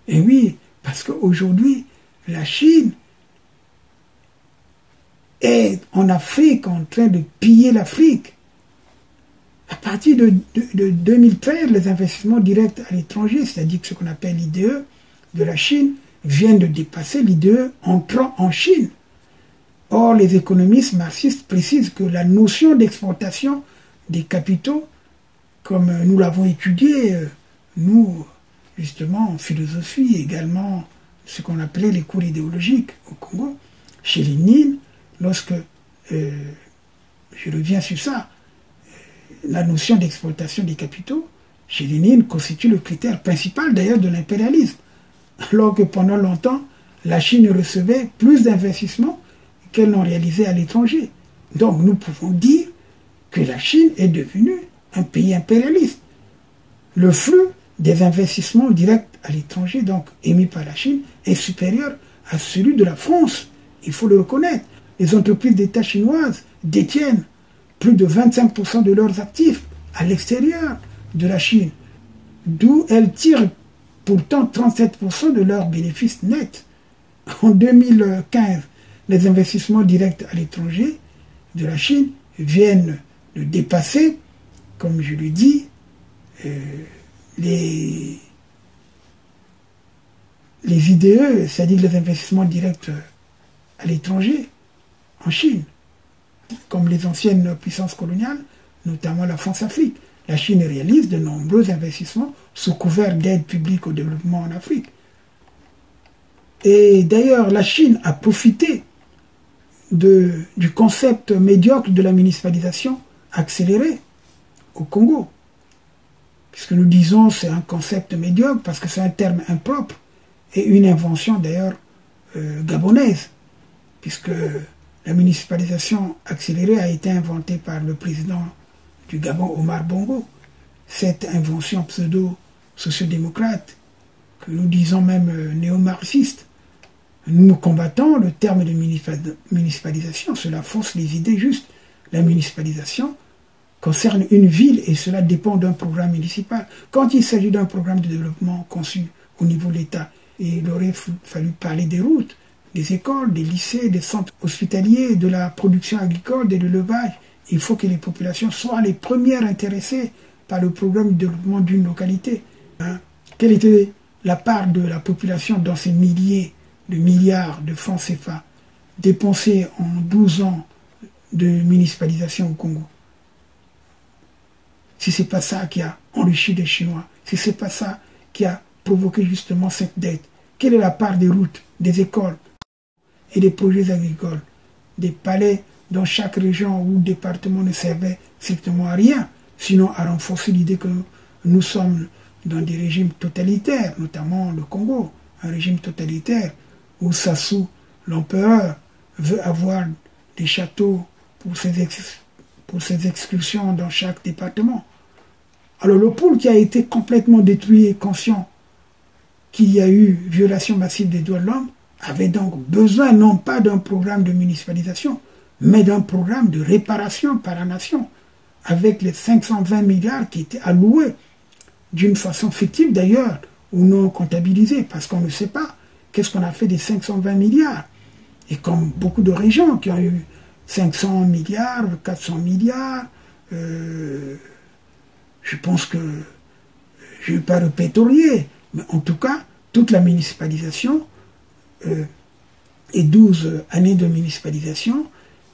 Et oui, parce qu'aujourd'hui, la Chine est en Afrique en train de piller l'Afrique. À partir de 2013, les investissements directs à l'étranger, c'est-à-dire ce qu'on appelle l'IDE de la Chine, viennent de dépasser l'IDE entrant en Chine. Or, les économistes marxistes précisent que la notion d'exportation des capitaux, comme nous l'avons étudié, nous, justement, en philosophie, également ce qu'on appelait les cours idéologiques au Congo, chez Lénine, lorsque, je reviens sur ça, la notion d'exploitation des capitaux, chez Lénine, constitue le critère principal d'ailleurs de l'impérialisme, alors que pendant longtemps, la Chine recevait plus d'investissements qu'elle n'en réalisait à l'étranger. Donc nous pouvons dire que la Chine est devenue un pays impérialiste. Le flux des investissements directs à l'étranger, donc émis par la Chine, est supérieur à celui de la France. Il faut le reconnaître. Les entreprises d'État chinoises détiennent plus de 25% de leurs actifs à l'extérieur de la Chine, d'où elles tirent pourtant 37% de leurs bénéfices nets. En 2015, les investissements directs à l'étranger de la Chine viennent de dépasser, comme je l'ai dit, les IDE, c'est-à-dire les investissements directs à l'étranger en Chine, comme les anciennes puissances coloniales, notamment la France-Afrique. La Chine réalise de nombreux investissements sous couvert d'aide publique au développement en Afrique. Et d'ailleurs, la Chine a profité du concept médiocre de la municipalisation accélérée au Congo. Puisque nous disons c'est un concept médiocre parce que c'est un terme impropre et une invention d'ailleurs gabonaise, puisque la municipalisation accélérée a été inventée par le président du Gabon, Omar Bongo. Cette invention pseudo-sociodémocrate, que nous disons même néo-marxiste, nous combattons le terme de municipalisation. Cela fausse les idées justes. La municipalisation concerne une ville et cela dépend d'un programme municipal. Quand il s'agit d'un programme de développement conçu au niveau de l'État, il aurait fallu parler des routes, des écoles, des lycées, des centres hospitaliers, de la production agricole, de l'élevage. Il faut que les populations soient les premières intéressées par le programme de développement d'une localité. Quelle était la part de la population dans ces milliers de milliards de francs CFA dépensés en 12 ans de municipalisation au Congo? Si ce n'est pas ça qui a enrichi les Chinois, si ce n'est pas ça qui a provoqué justement cette dette, quelle est la part des routes, des écoles et des projets agricoles, des palais dans chaque région ou département ne servait strictement à rien, sinon à renforcer l'idée que nous sommes dans des régimes totalitaires, notamment le Congo, un régime totalitaire où Sassou, l'empereur, veut avoir des châteaux pour ses excursions dans chaque département. Alors le pôle qui a été complètement détruit et conscient qu'il y a eu violation massive des droits de l'homme, avait donc besoin non pas d'un programme de municipalisation, mais d'un programme de réparation par la nation, avec les 520 milliards qui étaient alloués d'une façon fictive d'ailleurs, ou non comptabilisée, parce qu'on ne sait pas qu'est-ce qu'on a fait des 520 milliards. Et comme beaucoup de régions qui ont eu 500 milliards, 400 milliards, je pense que je ne vais pas répertorier, mais en tout cas, toute la municipalisation et 12 années de municipalisation,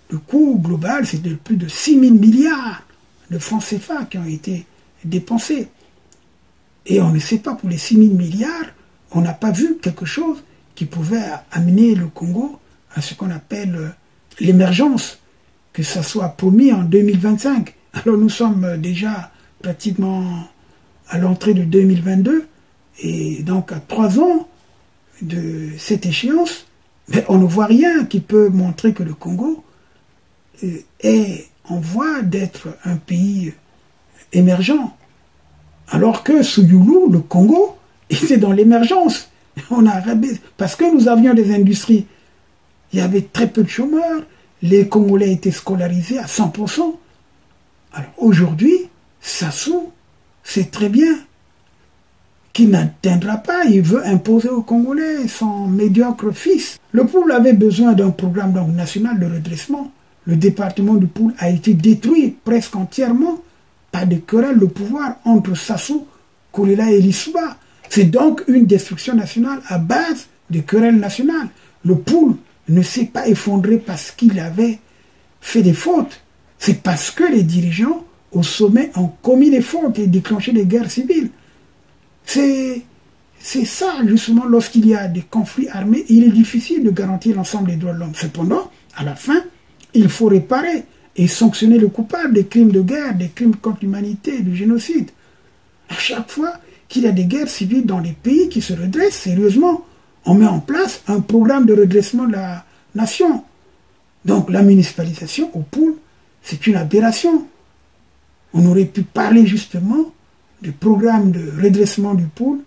le coût global, c'est de plus de 6 000 milliards de francs CFA qui ont été dépensés. Et on ne sait pas, pour les 6 000 milliards, on n'a pas vu quelque chose qui pouvait amener le Congo à ce qu'on appelle l'émergence, que ça soit promis en 2025. Alors nous sommes déjà pratiquement à l'entrée de 2022, et donc à 3 ans de cette échéance, mais on ne voit rien qui peut montrer que le Congo est en voie d'être un pays émergent. Alors que sous Youlou, le Congo était dans l'émergence. Parce que nous avions des industries. Il y avait très peu de chômeurs. Les Congolais étaient scolarisés à 100%. Alors aujourd'hui, Sassou sait très bien qu'il n'atteindra pas. Il veut imposer aux Congolais son médiocre fils. Le Poul avait besoin d'un programme national de redressement. Le département du Poul a été détruit presque entièrement par des querelles de pouvoir entre Sassou, Kolela et Lissouba. C'est donc une destruction nationale à base de querelles nationales. Le Poul ne s'est pas effondré parce qu'il avait fait des fautes. C'est parce que les dirigeants au sommet ont commis des fautes et déclenché des guerres civiles. C'est ça, justement, lorsqu'il y a des conflits armés, il est difficile de garantir l'ensemble des droits de l'homme. Cependant, à la fin, il faut réparer et sanctionner le coupable des crimes de guerre, des crimes contre l'humanité, du génocide. À chaque fois qu'il y a des guerres civiles dans les pays qui se redressent sérieusement, on met en place un programme de redressement de la nation. Donc la municipalisation au Poul, c'est une aberration. On aurait pu parler justement du programme de redressement du Poul,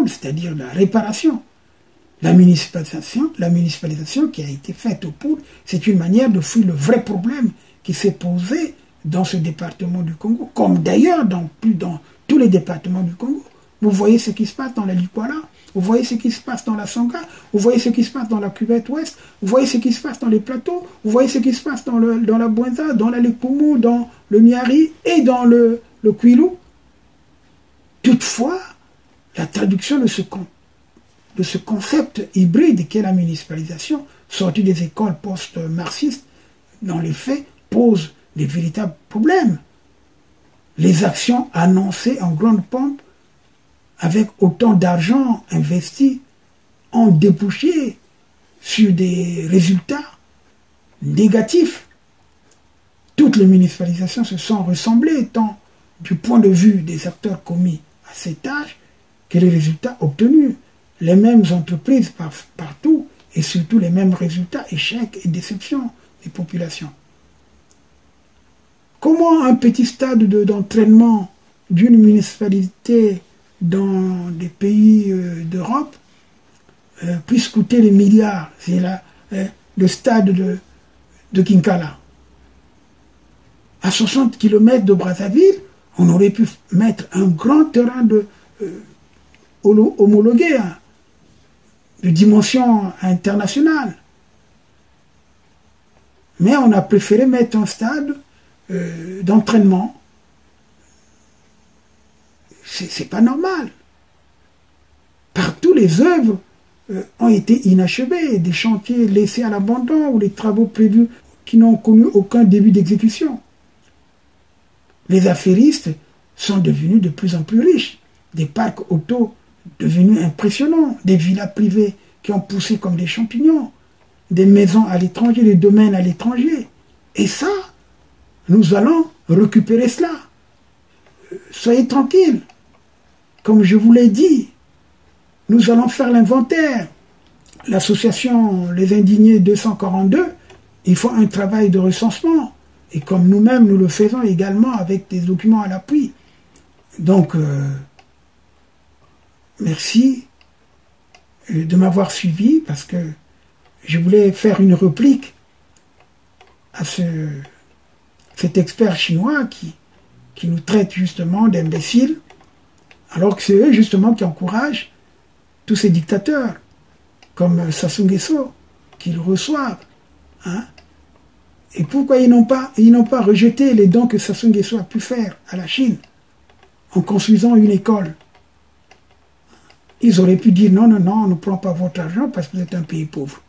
c'est-à-dire la réparation. La municipalisation qui a été faite au Poul, c'est une manière de fuir le vrai problème qui s'est posé dans ce département du Congo, comme d'ailleurs dans tous les départements du Congo. Vous voyez ce qui se passe dans la Likwala, vous voyez ce qui se passe dans la Sangha, vous voyez ce qui se passe dans la cuvette ouest, vous voyez ce qui se passe dans les plateaux, vous voyez ce qui se passe dans la Bouenza, dans la Lekumu, dans le Miari et dans le Kwilu. Toutefois, la traduction de ce concept hybride qu'est la municipalisation, sorti des écoles post-marxistes, dans les faits, pose des véritables problèmes. Les actions annoncées en grande pompe, avec autant d'argent investi, ont débouché sur des résultats négatifs. Toutes les municipalisations se sont ressemblées, tant du point de vue des acteurs commis à cet âge que les résultats obtenus. Les mêmes entreprises partout et surtout les mêmes résultats, échecs et déceptions des populations. Comment un petit stade d'entraînement d'une municipalité dans des pays d'Europe puisse coûter des milliards? C'est le stade de Kinkala. À 60 km de Brazzaville, on aurait pu mettre un grand terrain homologué, de dimension internationale. Mais on a préféré mettre un stade d'entraînement. C'est pas normal. Partout, les œuvres ont été inachevées, des chantiers laissés à l'abandon ou les travaux prévus qui n'ont connu aucun début d'exécution. Les affairistes sont devenus de plus en plus riches. Des parcs auto devenus impressionnants, des villas privées qui ont poussé comme des champignons, des maisons à l'étranger, des domaines à l'étranger. Et ça, nous allons récupérer cela. Soyez tranquilles. Comme je vous l'ai dit, nous allons faire l'inventaire. L'association Les Indignés 242, il faut un travail de recensement. Et comme nous-mêmes, nous le faisons également avec des documents à l'appui. Donc, merci de m'avoir suivi parce que je voulais faire une réplique à cet expert chinois qui nous traite justement d'imbéciles, alors que c'est eux justement qui encouragent tous ces dictateurs, comme Sassou Nguesso, qui le reçoivent. Hein? Et pourquoi ils n'ont pas rejeté les dons que Sassou Nguesso a pu faire à la Chine en construisant une école? Ils auraient pu dire non, non, non, on ne prend pas votre argent parce que vous êtes un pays pauvre.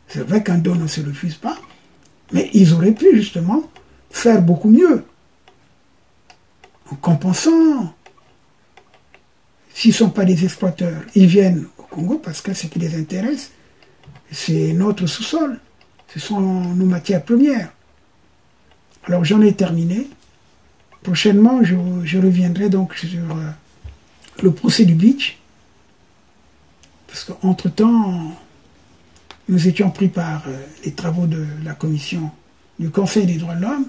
C'est vrai qu'un don ne se refuse pas, mais ils auraient pu justement faire beaucoup mieux en compensant. S'ils ne sont pas des exploiteurs, ils viennent au Congo parce que ce qui les intéresse, c'est notre sous-sol, ce sont nos matières premières. Alors j'en ai terminé. Prochainement, je reviendrai donc sur le procès du Beach, parce qu'entre-temps, nous étions pris par les travaux de la commission du Conseil des droits de l'homme,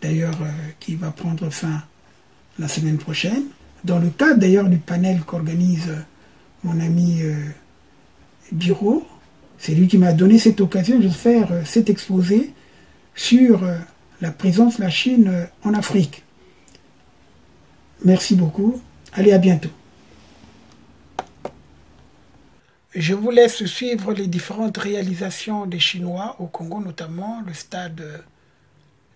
d'ailleurs qui va prendre fin la semaine prochaine, dans le cadre d'ailleurs du panel qu'organise mon ami Biro. C'est lui qui m'a donné cette occasion de faire cet exposé sur la présence de la Chine en Afrique. Merci beaucoup. Allez, à bientôt. Je vous laisse suivre les différentes réalisations des Chinois au Congo, notamment le stade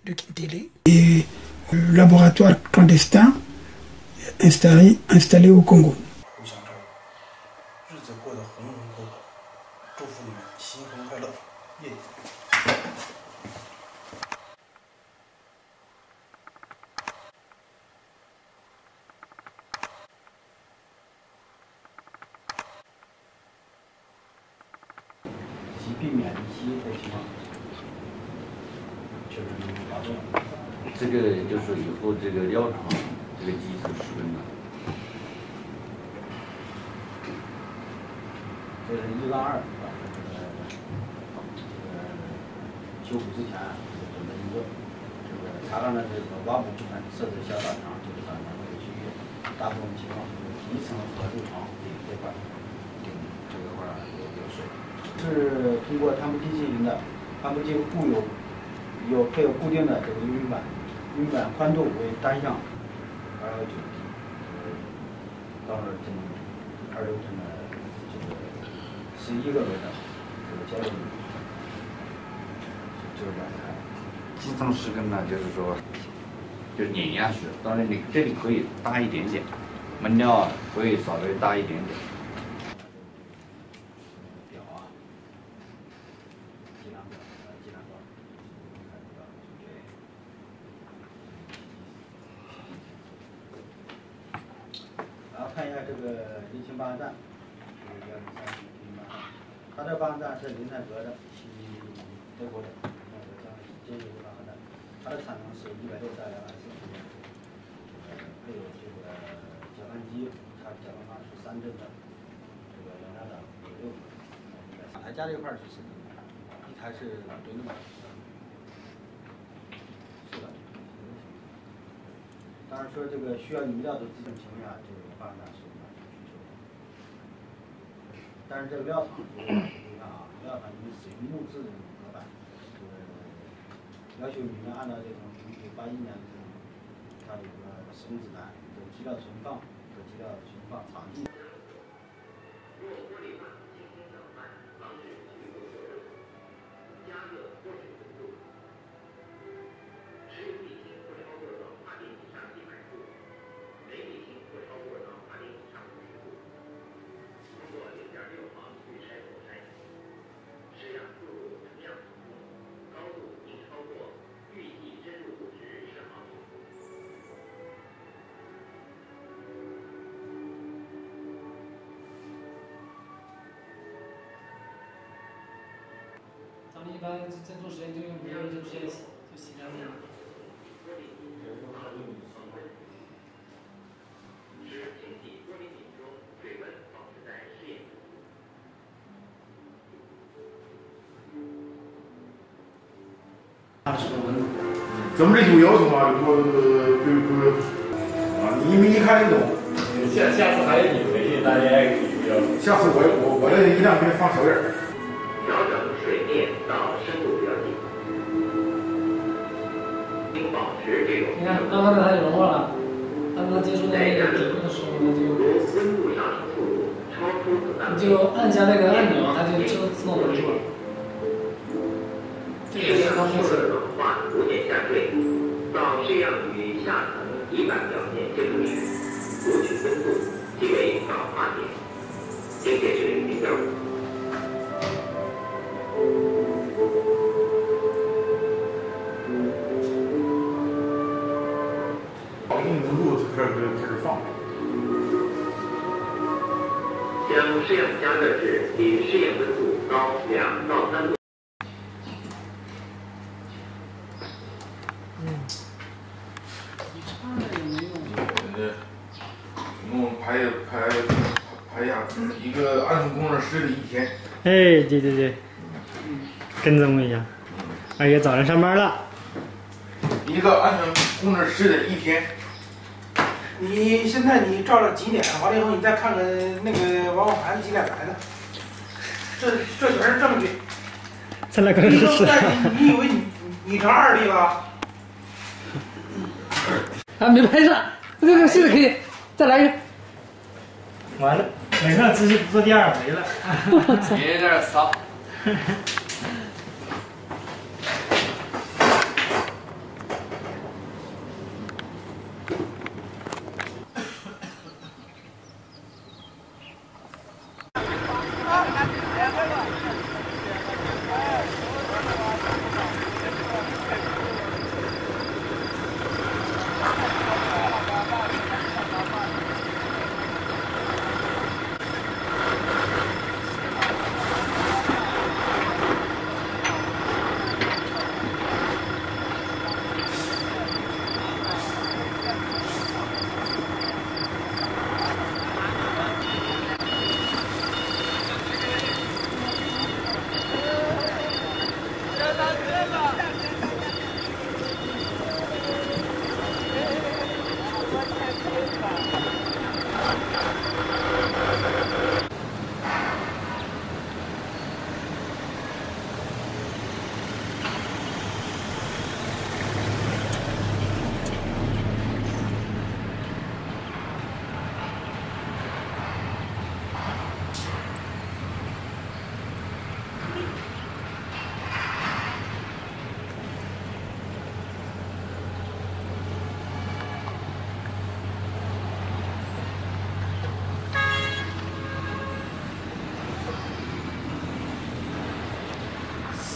de Kintélé et le laboratoire clandestin installé au Congo.这个就是以后这个疗程这个机制十分难。这是1杠2，修复之前准备一个，这个查看了这个挖补部分设置小大肠，就是大肠这个区域，大部分情况是1层和6床这块，这个块有水，是通过他们机器人的，他们就有配有固定的这个运板。运板宽度为单向2.9 T， 到了这26吨的这个11个轮的这个交流轮，就是2台。基层石根呢，就是说，就是碾压式，当然你这里可以大一点点，门料啊可以稍微大一点点。看一下这个离情八站，这个103离情八站，它这八站是林泰格的，德国的那个叫接油八站，它的产能是160到240，配有这个搅拌机，它搅拌法是3阵的，这个2档6，还加这块是什么？一台是2吨的，是的。当然说这个需要泥料的这种情况下，这个八站是满足需求的。但是这个料场，你看啊，料场因为使用木质的隔板，要求你们按照这种1981年的这种，它有个使用指南，有机料存放和机料存放场地。咱们一般在做实验就用GS，就洗干净。怎么这有要求啊？你因为一看就懂。下次还有你回去。给大家一个指标。下次我的音量给你放小点。调整水面到深度比较低，并保持这种。你看，慢慢的它就融化了。当它接触到那个底部的时候，它就温度上升速度超出子弹，你就按下那个按钮，它就自动融住了。这个是刚开始。冷化逐渐下坠，到这样与下层底板表面接触时，读取温度即为导化点，并且是指标。温度开始放。将试样加热至比试验温度高2到3度。总共排下一个安全工程师的一天。哎，对，跟踪一下。二爷早上上班了。一个安全工程师的一天。你现在你照着几点？完了以后你再看看那个王涵几点来的，这全是证据。再来个试试。你以为你成2弟了？啊，没拍上，这现在可以再来一个。完了，没事，继续做第2回了。别有点骚。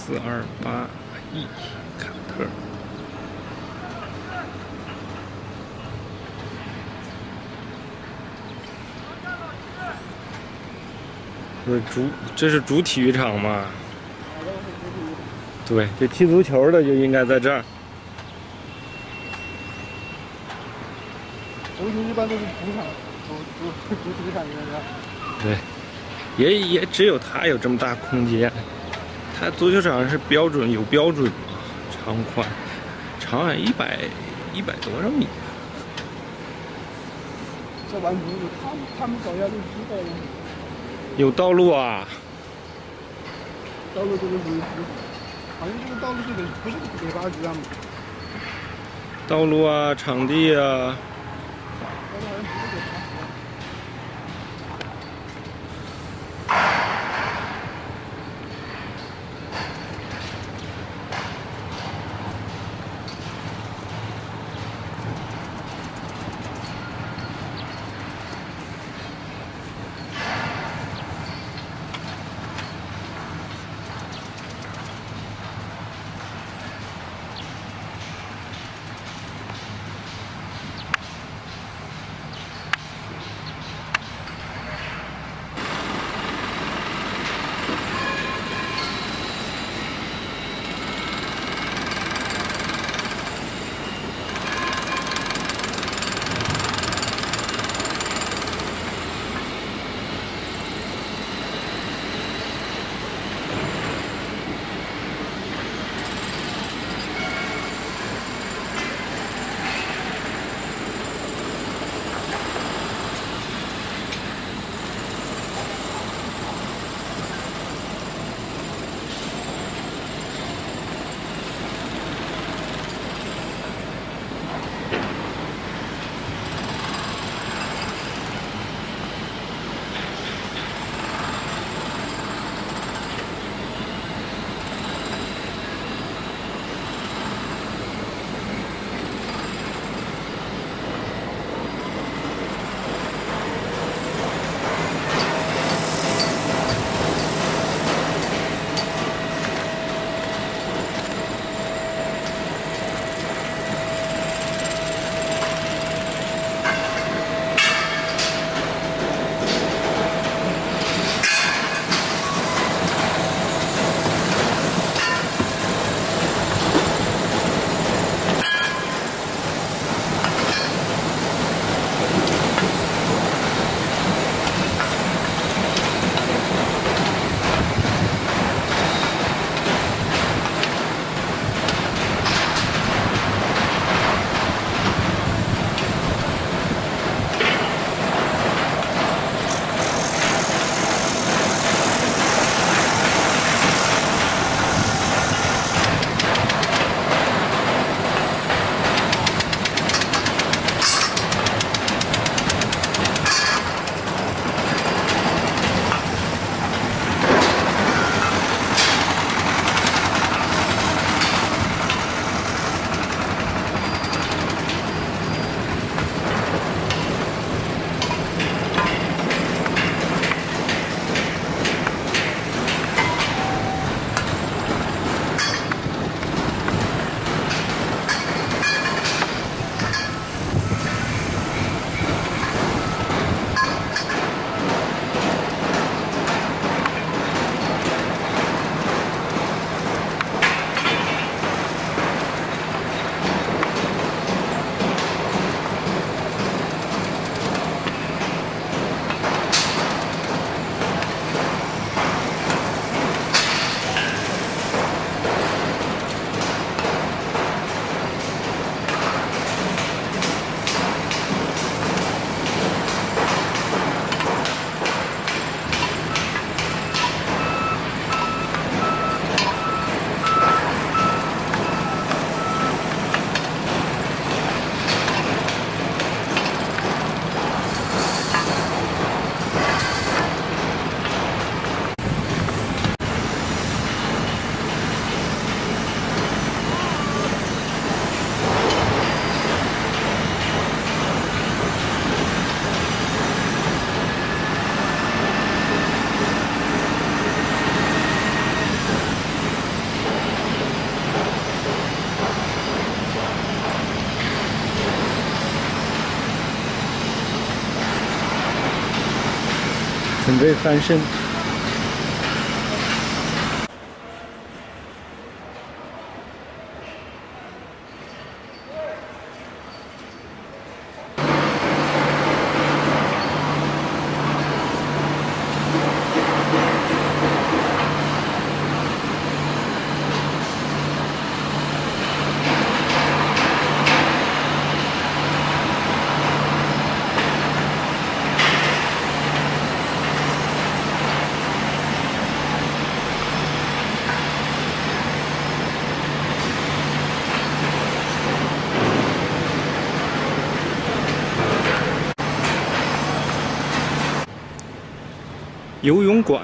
428E卡特。这是主体育场嘛？对，这踢足球的就应该在这儿。足球一般都是主场，主体育场应该是。对，也只有它有这么大空间。它足球场是有标准，长宽，长100多少米。这玩意儿他们搞下就知道了。有道路啊。道路这个是，好像这个道路这个不是给8局啊。道路啊，场地啊。准备翻身。游泳馆。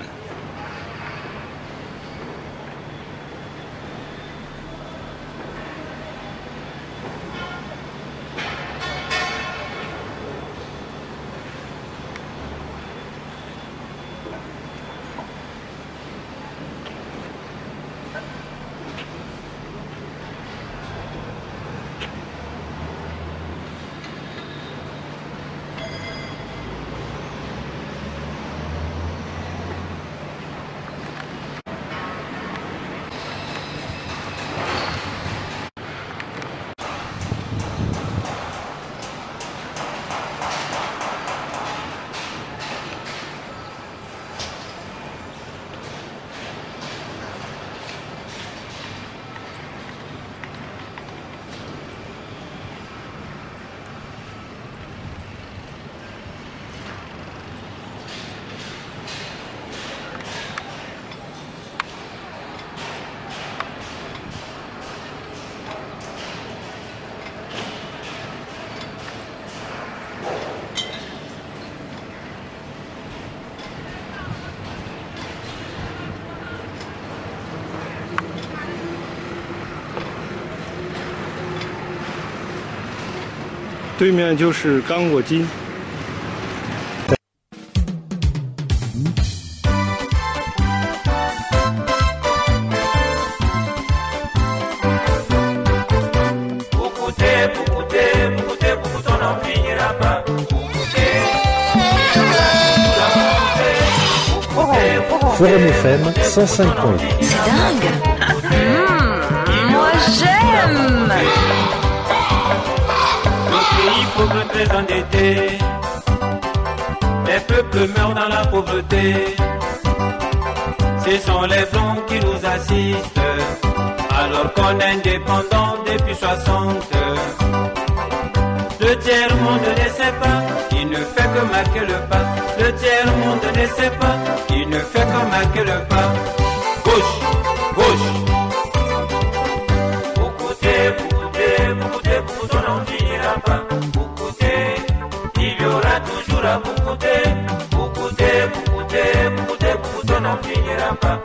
对面就是刚果金。Forum FM 105.8. C'est dingue. Moi j'aime. Pauvres très endettés, les peuples meurent dans la pauvreté. Ce sont les blancs qui nous assistent, alors qu'on est indépendant depuis 60. Le tiers-monde ne sait pas, il ne fait que marquer le pas. Le tiers-monde ne sait pas, il ne fait que marquer le pas. Gauche, gauche. Beaucoup on n'en finira pas. Il y aura toujours à beaucoup, on n'en finira pas.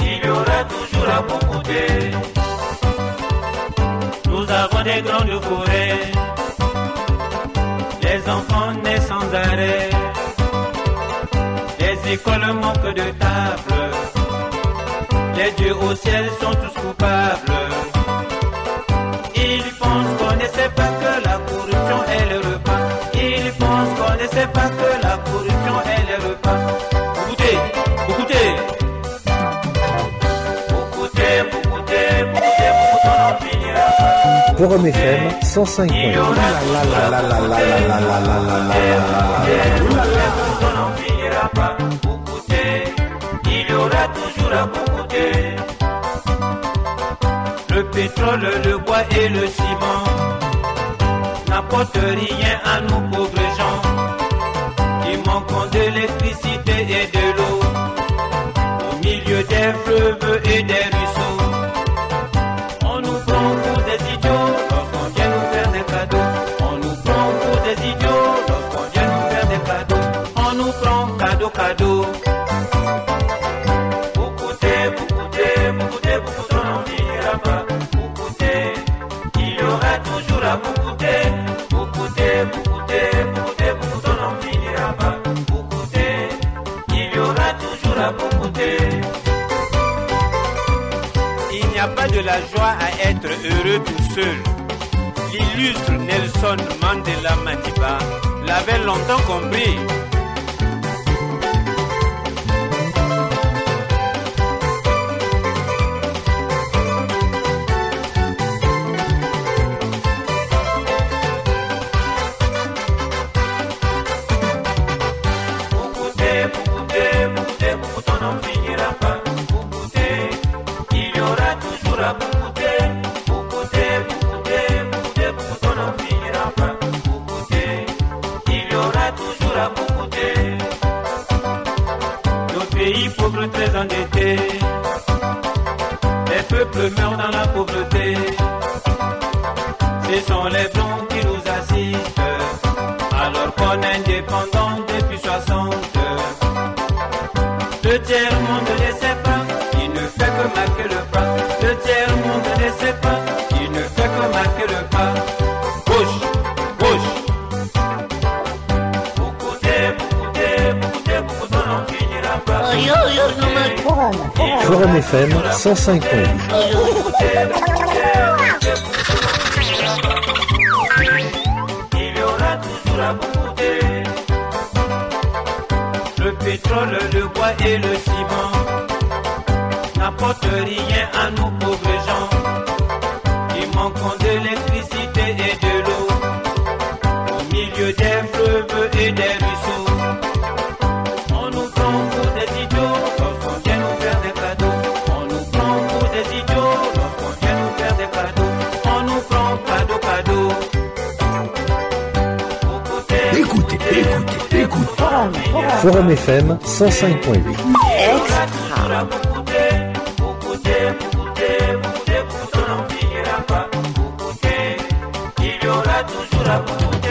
Il y aura toujours à beaucoup. Nous avons des grandes forêts, les enfants naissent sans arrêt, les écoles manquent de tables, les dieux au ciel sont tous coupables. Ils pensent qu'on ne sait pas que la corruption est le repas. Ils pensent qu'on ne sait pas que la corruption est le repas. Écoutez, écoutez. On n'en finira pas. Forum FM 105.8. On n'en finira pas. Il y aura toujours à beaucoup. Le pétrole, le bois et le ciment n'apportent rien à nos pauvres gens qui manquent d'électricité et de l'eau au milieu des fleuves et des ruisseaux. On nous prend pour des idiots lorsqu'on vient nous faire des cadeaux. On nous prend pour des idiots lorsqu'on vient nous faire des cadeaux. On nous prend cadeau, cadeau. Il n'y a pas de la joie à être heureux tout seul. L'illustre Nelson Mandela Madiba l'avait longtemps compris. peuple meurt dans la pauvreté. Ce sont les blancs qui nous assistent, alors qu'on est indépendant depuis 60. Le tiers-monde ne sait pas, il ne fait que marquer le pas. Le tiers-monde ne sait pas, il ne fait que marquer le pas. Gauche, gauche. Forum FM 105.8. Il y aura toujours à goûter. Le pétrole, le bois et le ciment n'apportent rien à nous pauvres gens qui manquons d'électricité et de l'eau au milieu des fleuves et des ruisseaux. On nous prend pour des idiots lorsqu'on vient nous faire des cadeaux. On nous prend pour des idiots lorsqu'on vient nous faire des cadeaux. On nous prend cadeau, cadeau. Écoutez. Forum FM 105.8. Il y aura toujours à goûter.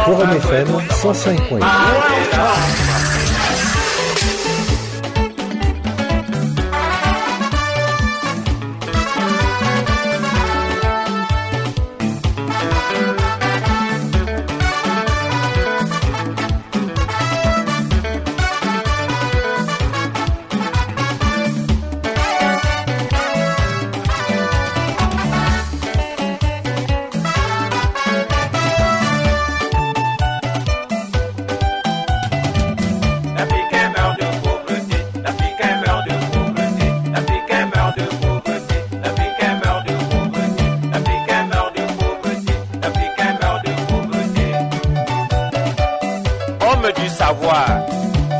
Forum FM 105.8.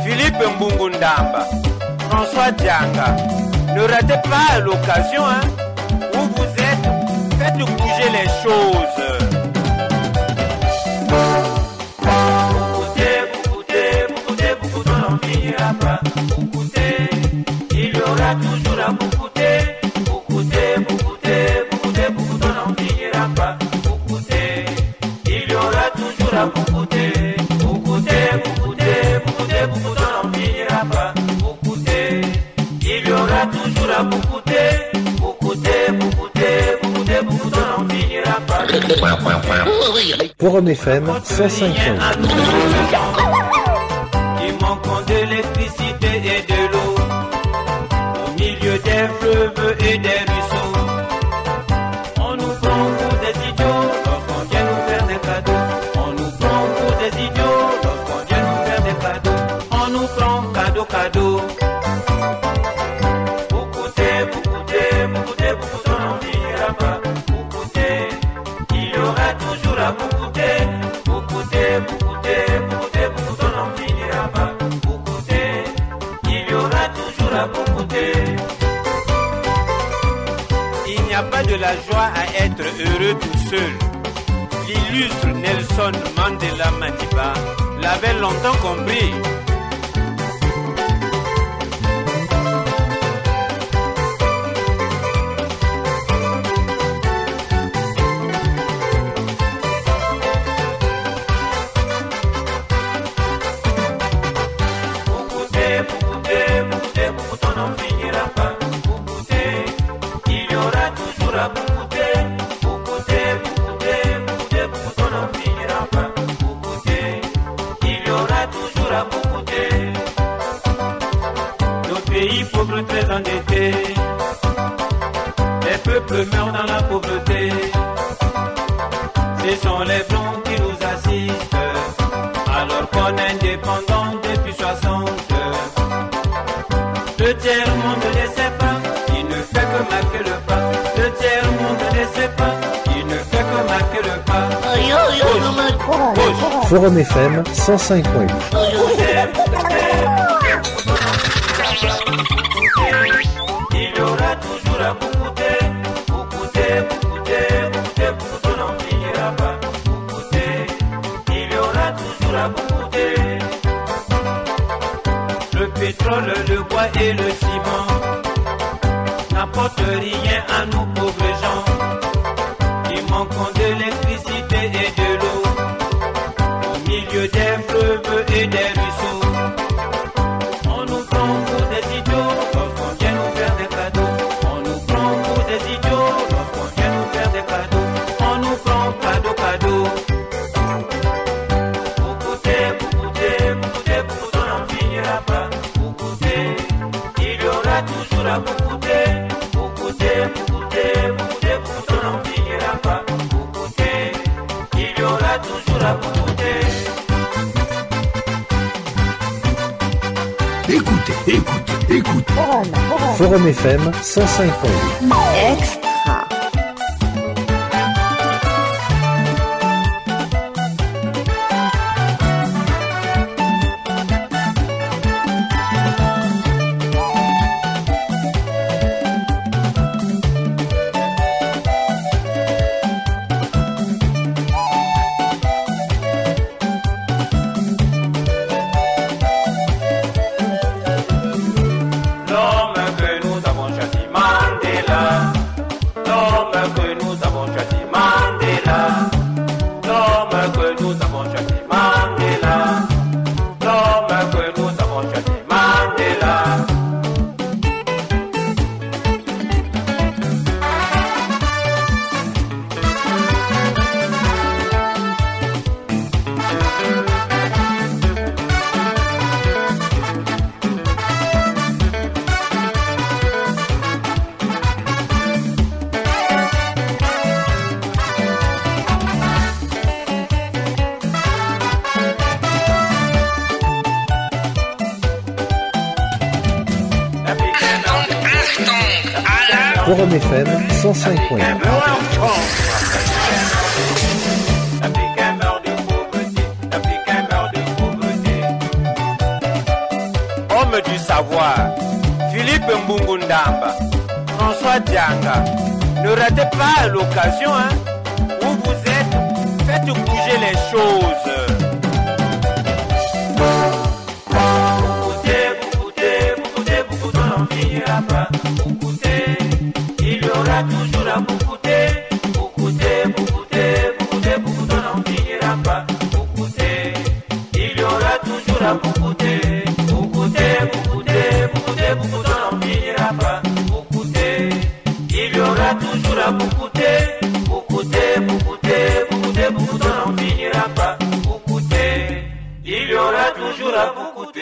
Philippe Mbungundamba, François Dianga, ne ratez pas l'occasion où vous êtes, faites bouger les choses. Beaucoup, on n'en finira pas. Il y aura toujours à boucouter. Beaucoup, on n'en finira pas. Il y aura toujours à boucouter. Beaucoup, on n'en finira pas. Il y aura toujours à boucouter. Beaucoup, on n'en finira pas. Forum FM 105.8. Qui manquent d'électricité et de l'eau au milieu des fleuves et des ruisseaux. On nous prend pour des idiots lorsqu'on vient nous faire des cadeaux. On nous prend pour des idiots lorsqu'on vient nous faire des cadeaux. On nous prend cadeau, cadeau. Beaucoup, on n'en finira pas. Il y aura toujours à boucouter. Beaucoup, on n'en finira pas. Il y aura toujours à boucouter. Il n'y a pas de la joie à être heureux tout seul. L'illustre Nelson Mandela Madiba l'avait longtemps compris. Beaucoup, on n'en finira pas. Il y aura toujours à boucouter. Beaucoup, on n'en finira pas. Il y aura toujours à boucouter. Nos pays pauvres pauvres très endettés. Les peuples meurent dans la pauvreté. Ce sont les blancs qui nous assistent, alors qu'on est indépendant depuis 60. Le tiers-monde ne sait pas, il ne fait que marquer le pas. Le tiers-monde ne sait pas, il ne fait que marquer le pas. Forum FM 105.8. Il y aura toujours à Boucouté, Boucouté, Boucouté, Boucouté, Boucouté, on n'en finira pas. Boucouté, il y aura toujours à Boucouté. Le pétrole, le bois et le ciment n'apportent rien à nous pauvres gens qui manquons d'électricité et de l'eau au milieu des fleuves et des ruisseaux. On nous prend pour des idiots lorsqu'on vient nous faire des cadeaux. On nous prend pour des idiots lorsqu'on vient nous faire des cadeaux. On nous prend cadeau, cadeau. Boucouté, Boucouté, Boucouté, Boucouté, on n'en finira pas. Boucouté, il y aura toujours à Boucouté. Boucouté, Boucouté, Boucouté, Boucouté, on n'en finira pas. Boucouté, il y aura toujours à Boucouté. Écoutez, écoutez, écoutez. Forum FM 105.8. Extra. L'homme que nous avons choisi, Mandela. L'homme que nous avons choisi, Mandela. L'homme que nous avons choisi, Mandela. L'homme que nous avons choisi, Mandela. Forum FM 105.8. L'Africain meurt de pauvreté, l'Africain meurt de pauvreté. Homme du savoir, Philippe Mbungundamba, François Dianga, ne ratez pas l'occasion, hein, où vous êtes, faites bouger les choses. Boucouté, Boucouté, Boucouté, Boucouté, on n'en finira pas. Boucouté, il y aura toujours à Boucouté. Boucouté, Boucouté, Boucouté, Boucouté, on n'en finira pas. Boucouté, il y aura toujours à Boucouté. Boucouté, Boucouté, Boucouté, Boucouté, on n'en finira pas. Boucouté, il y aura toujours à Boucouté. Boucouté, Boucouté, Boucouté, Boucouté, on n'en finira pas. Boucouté, il y aura toujours à Boucouté.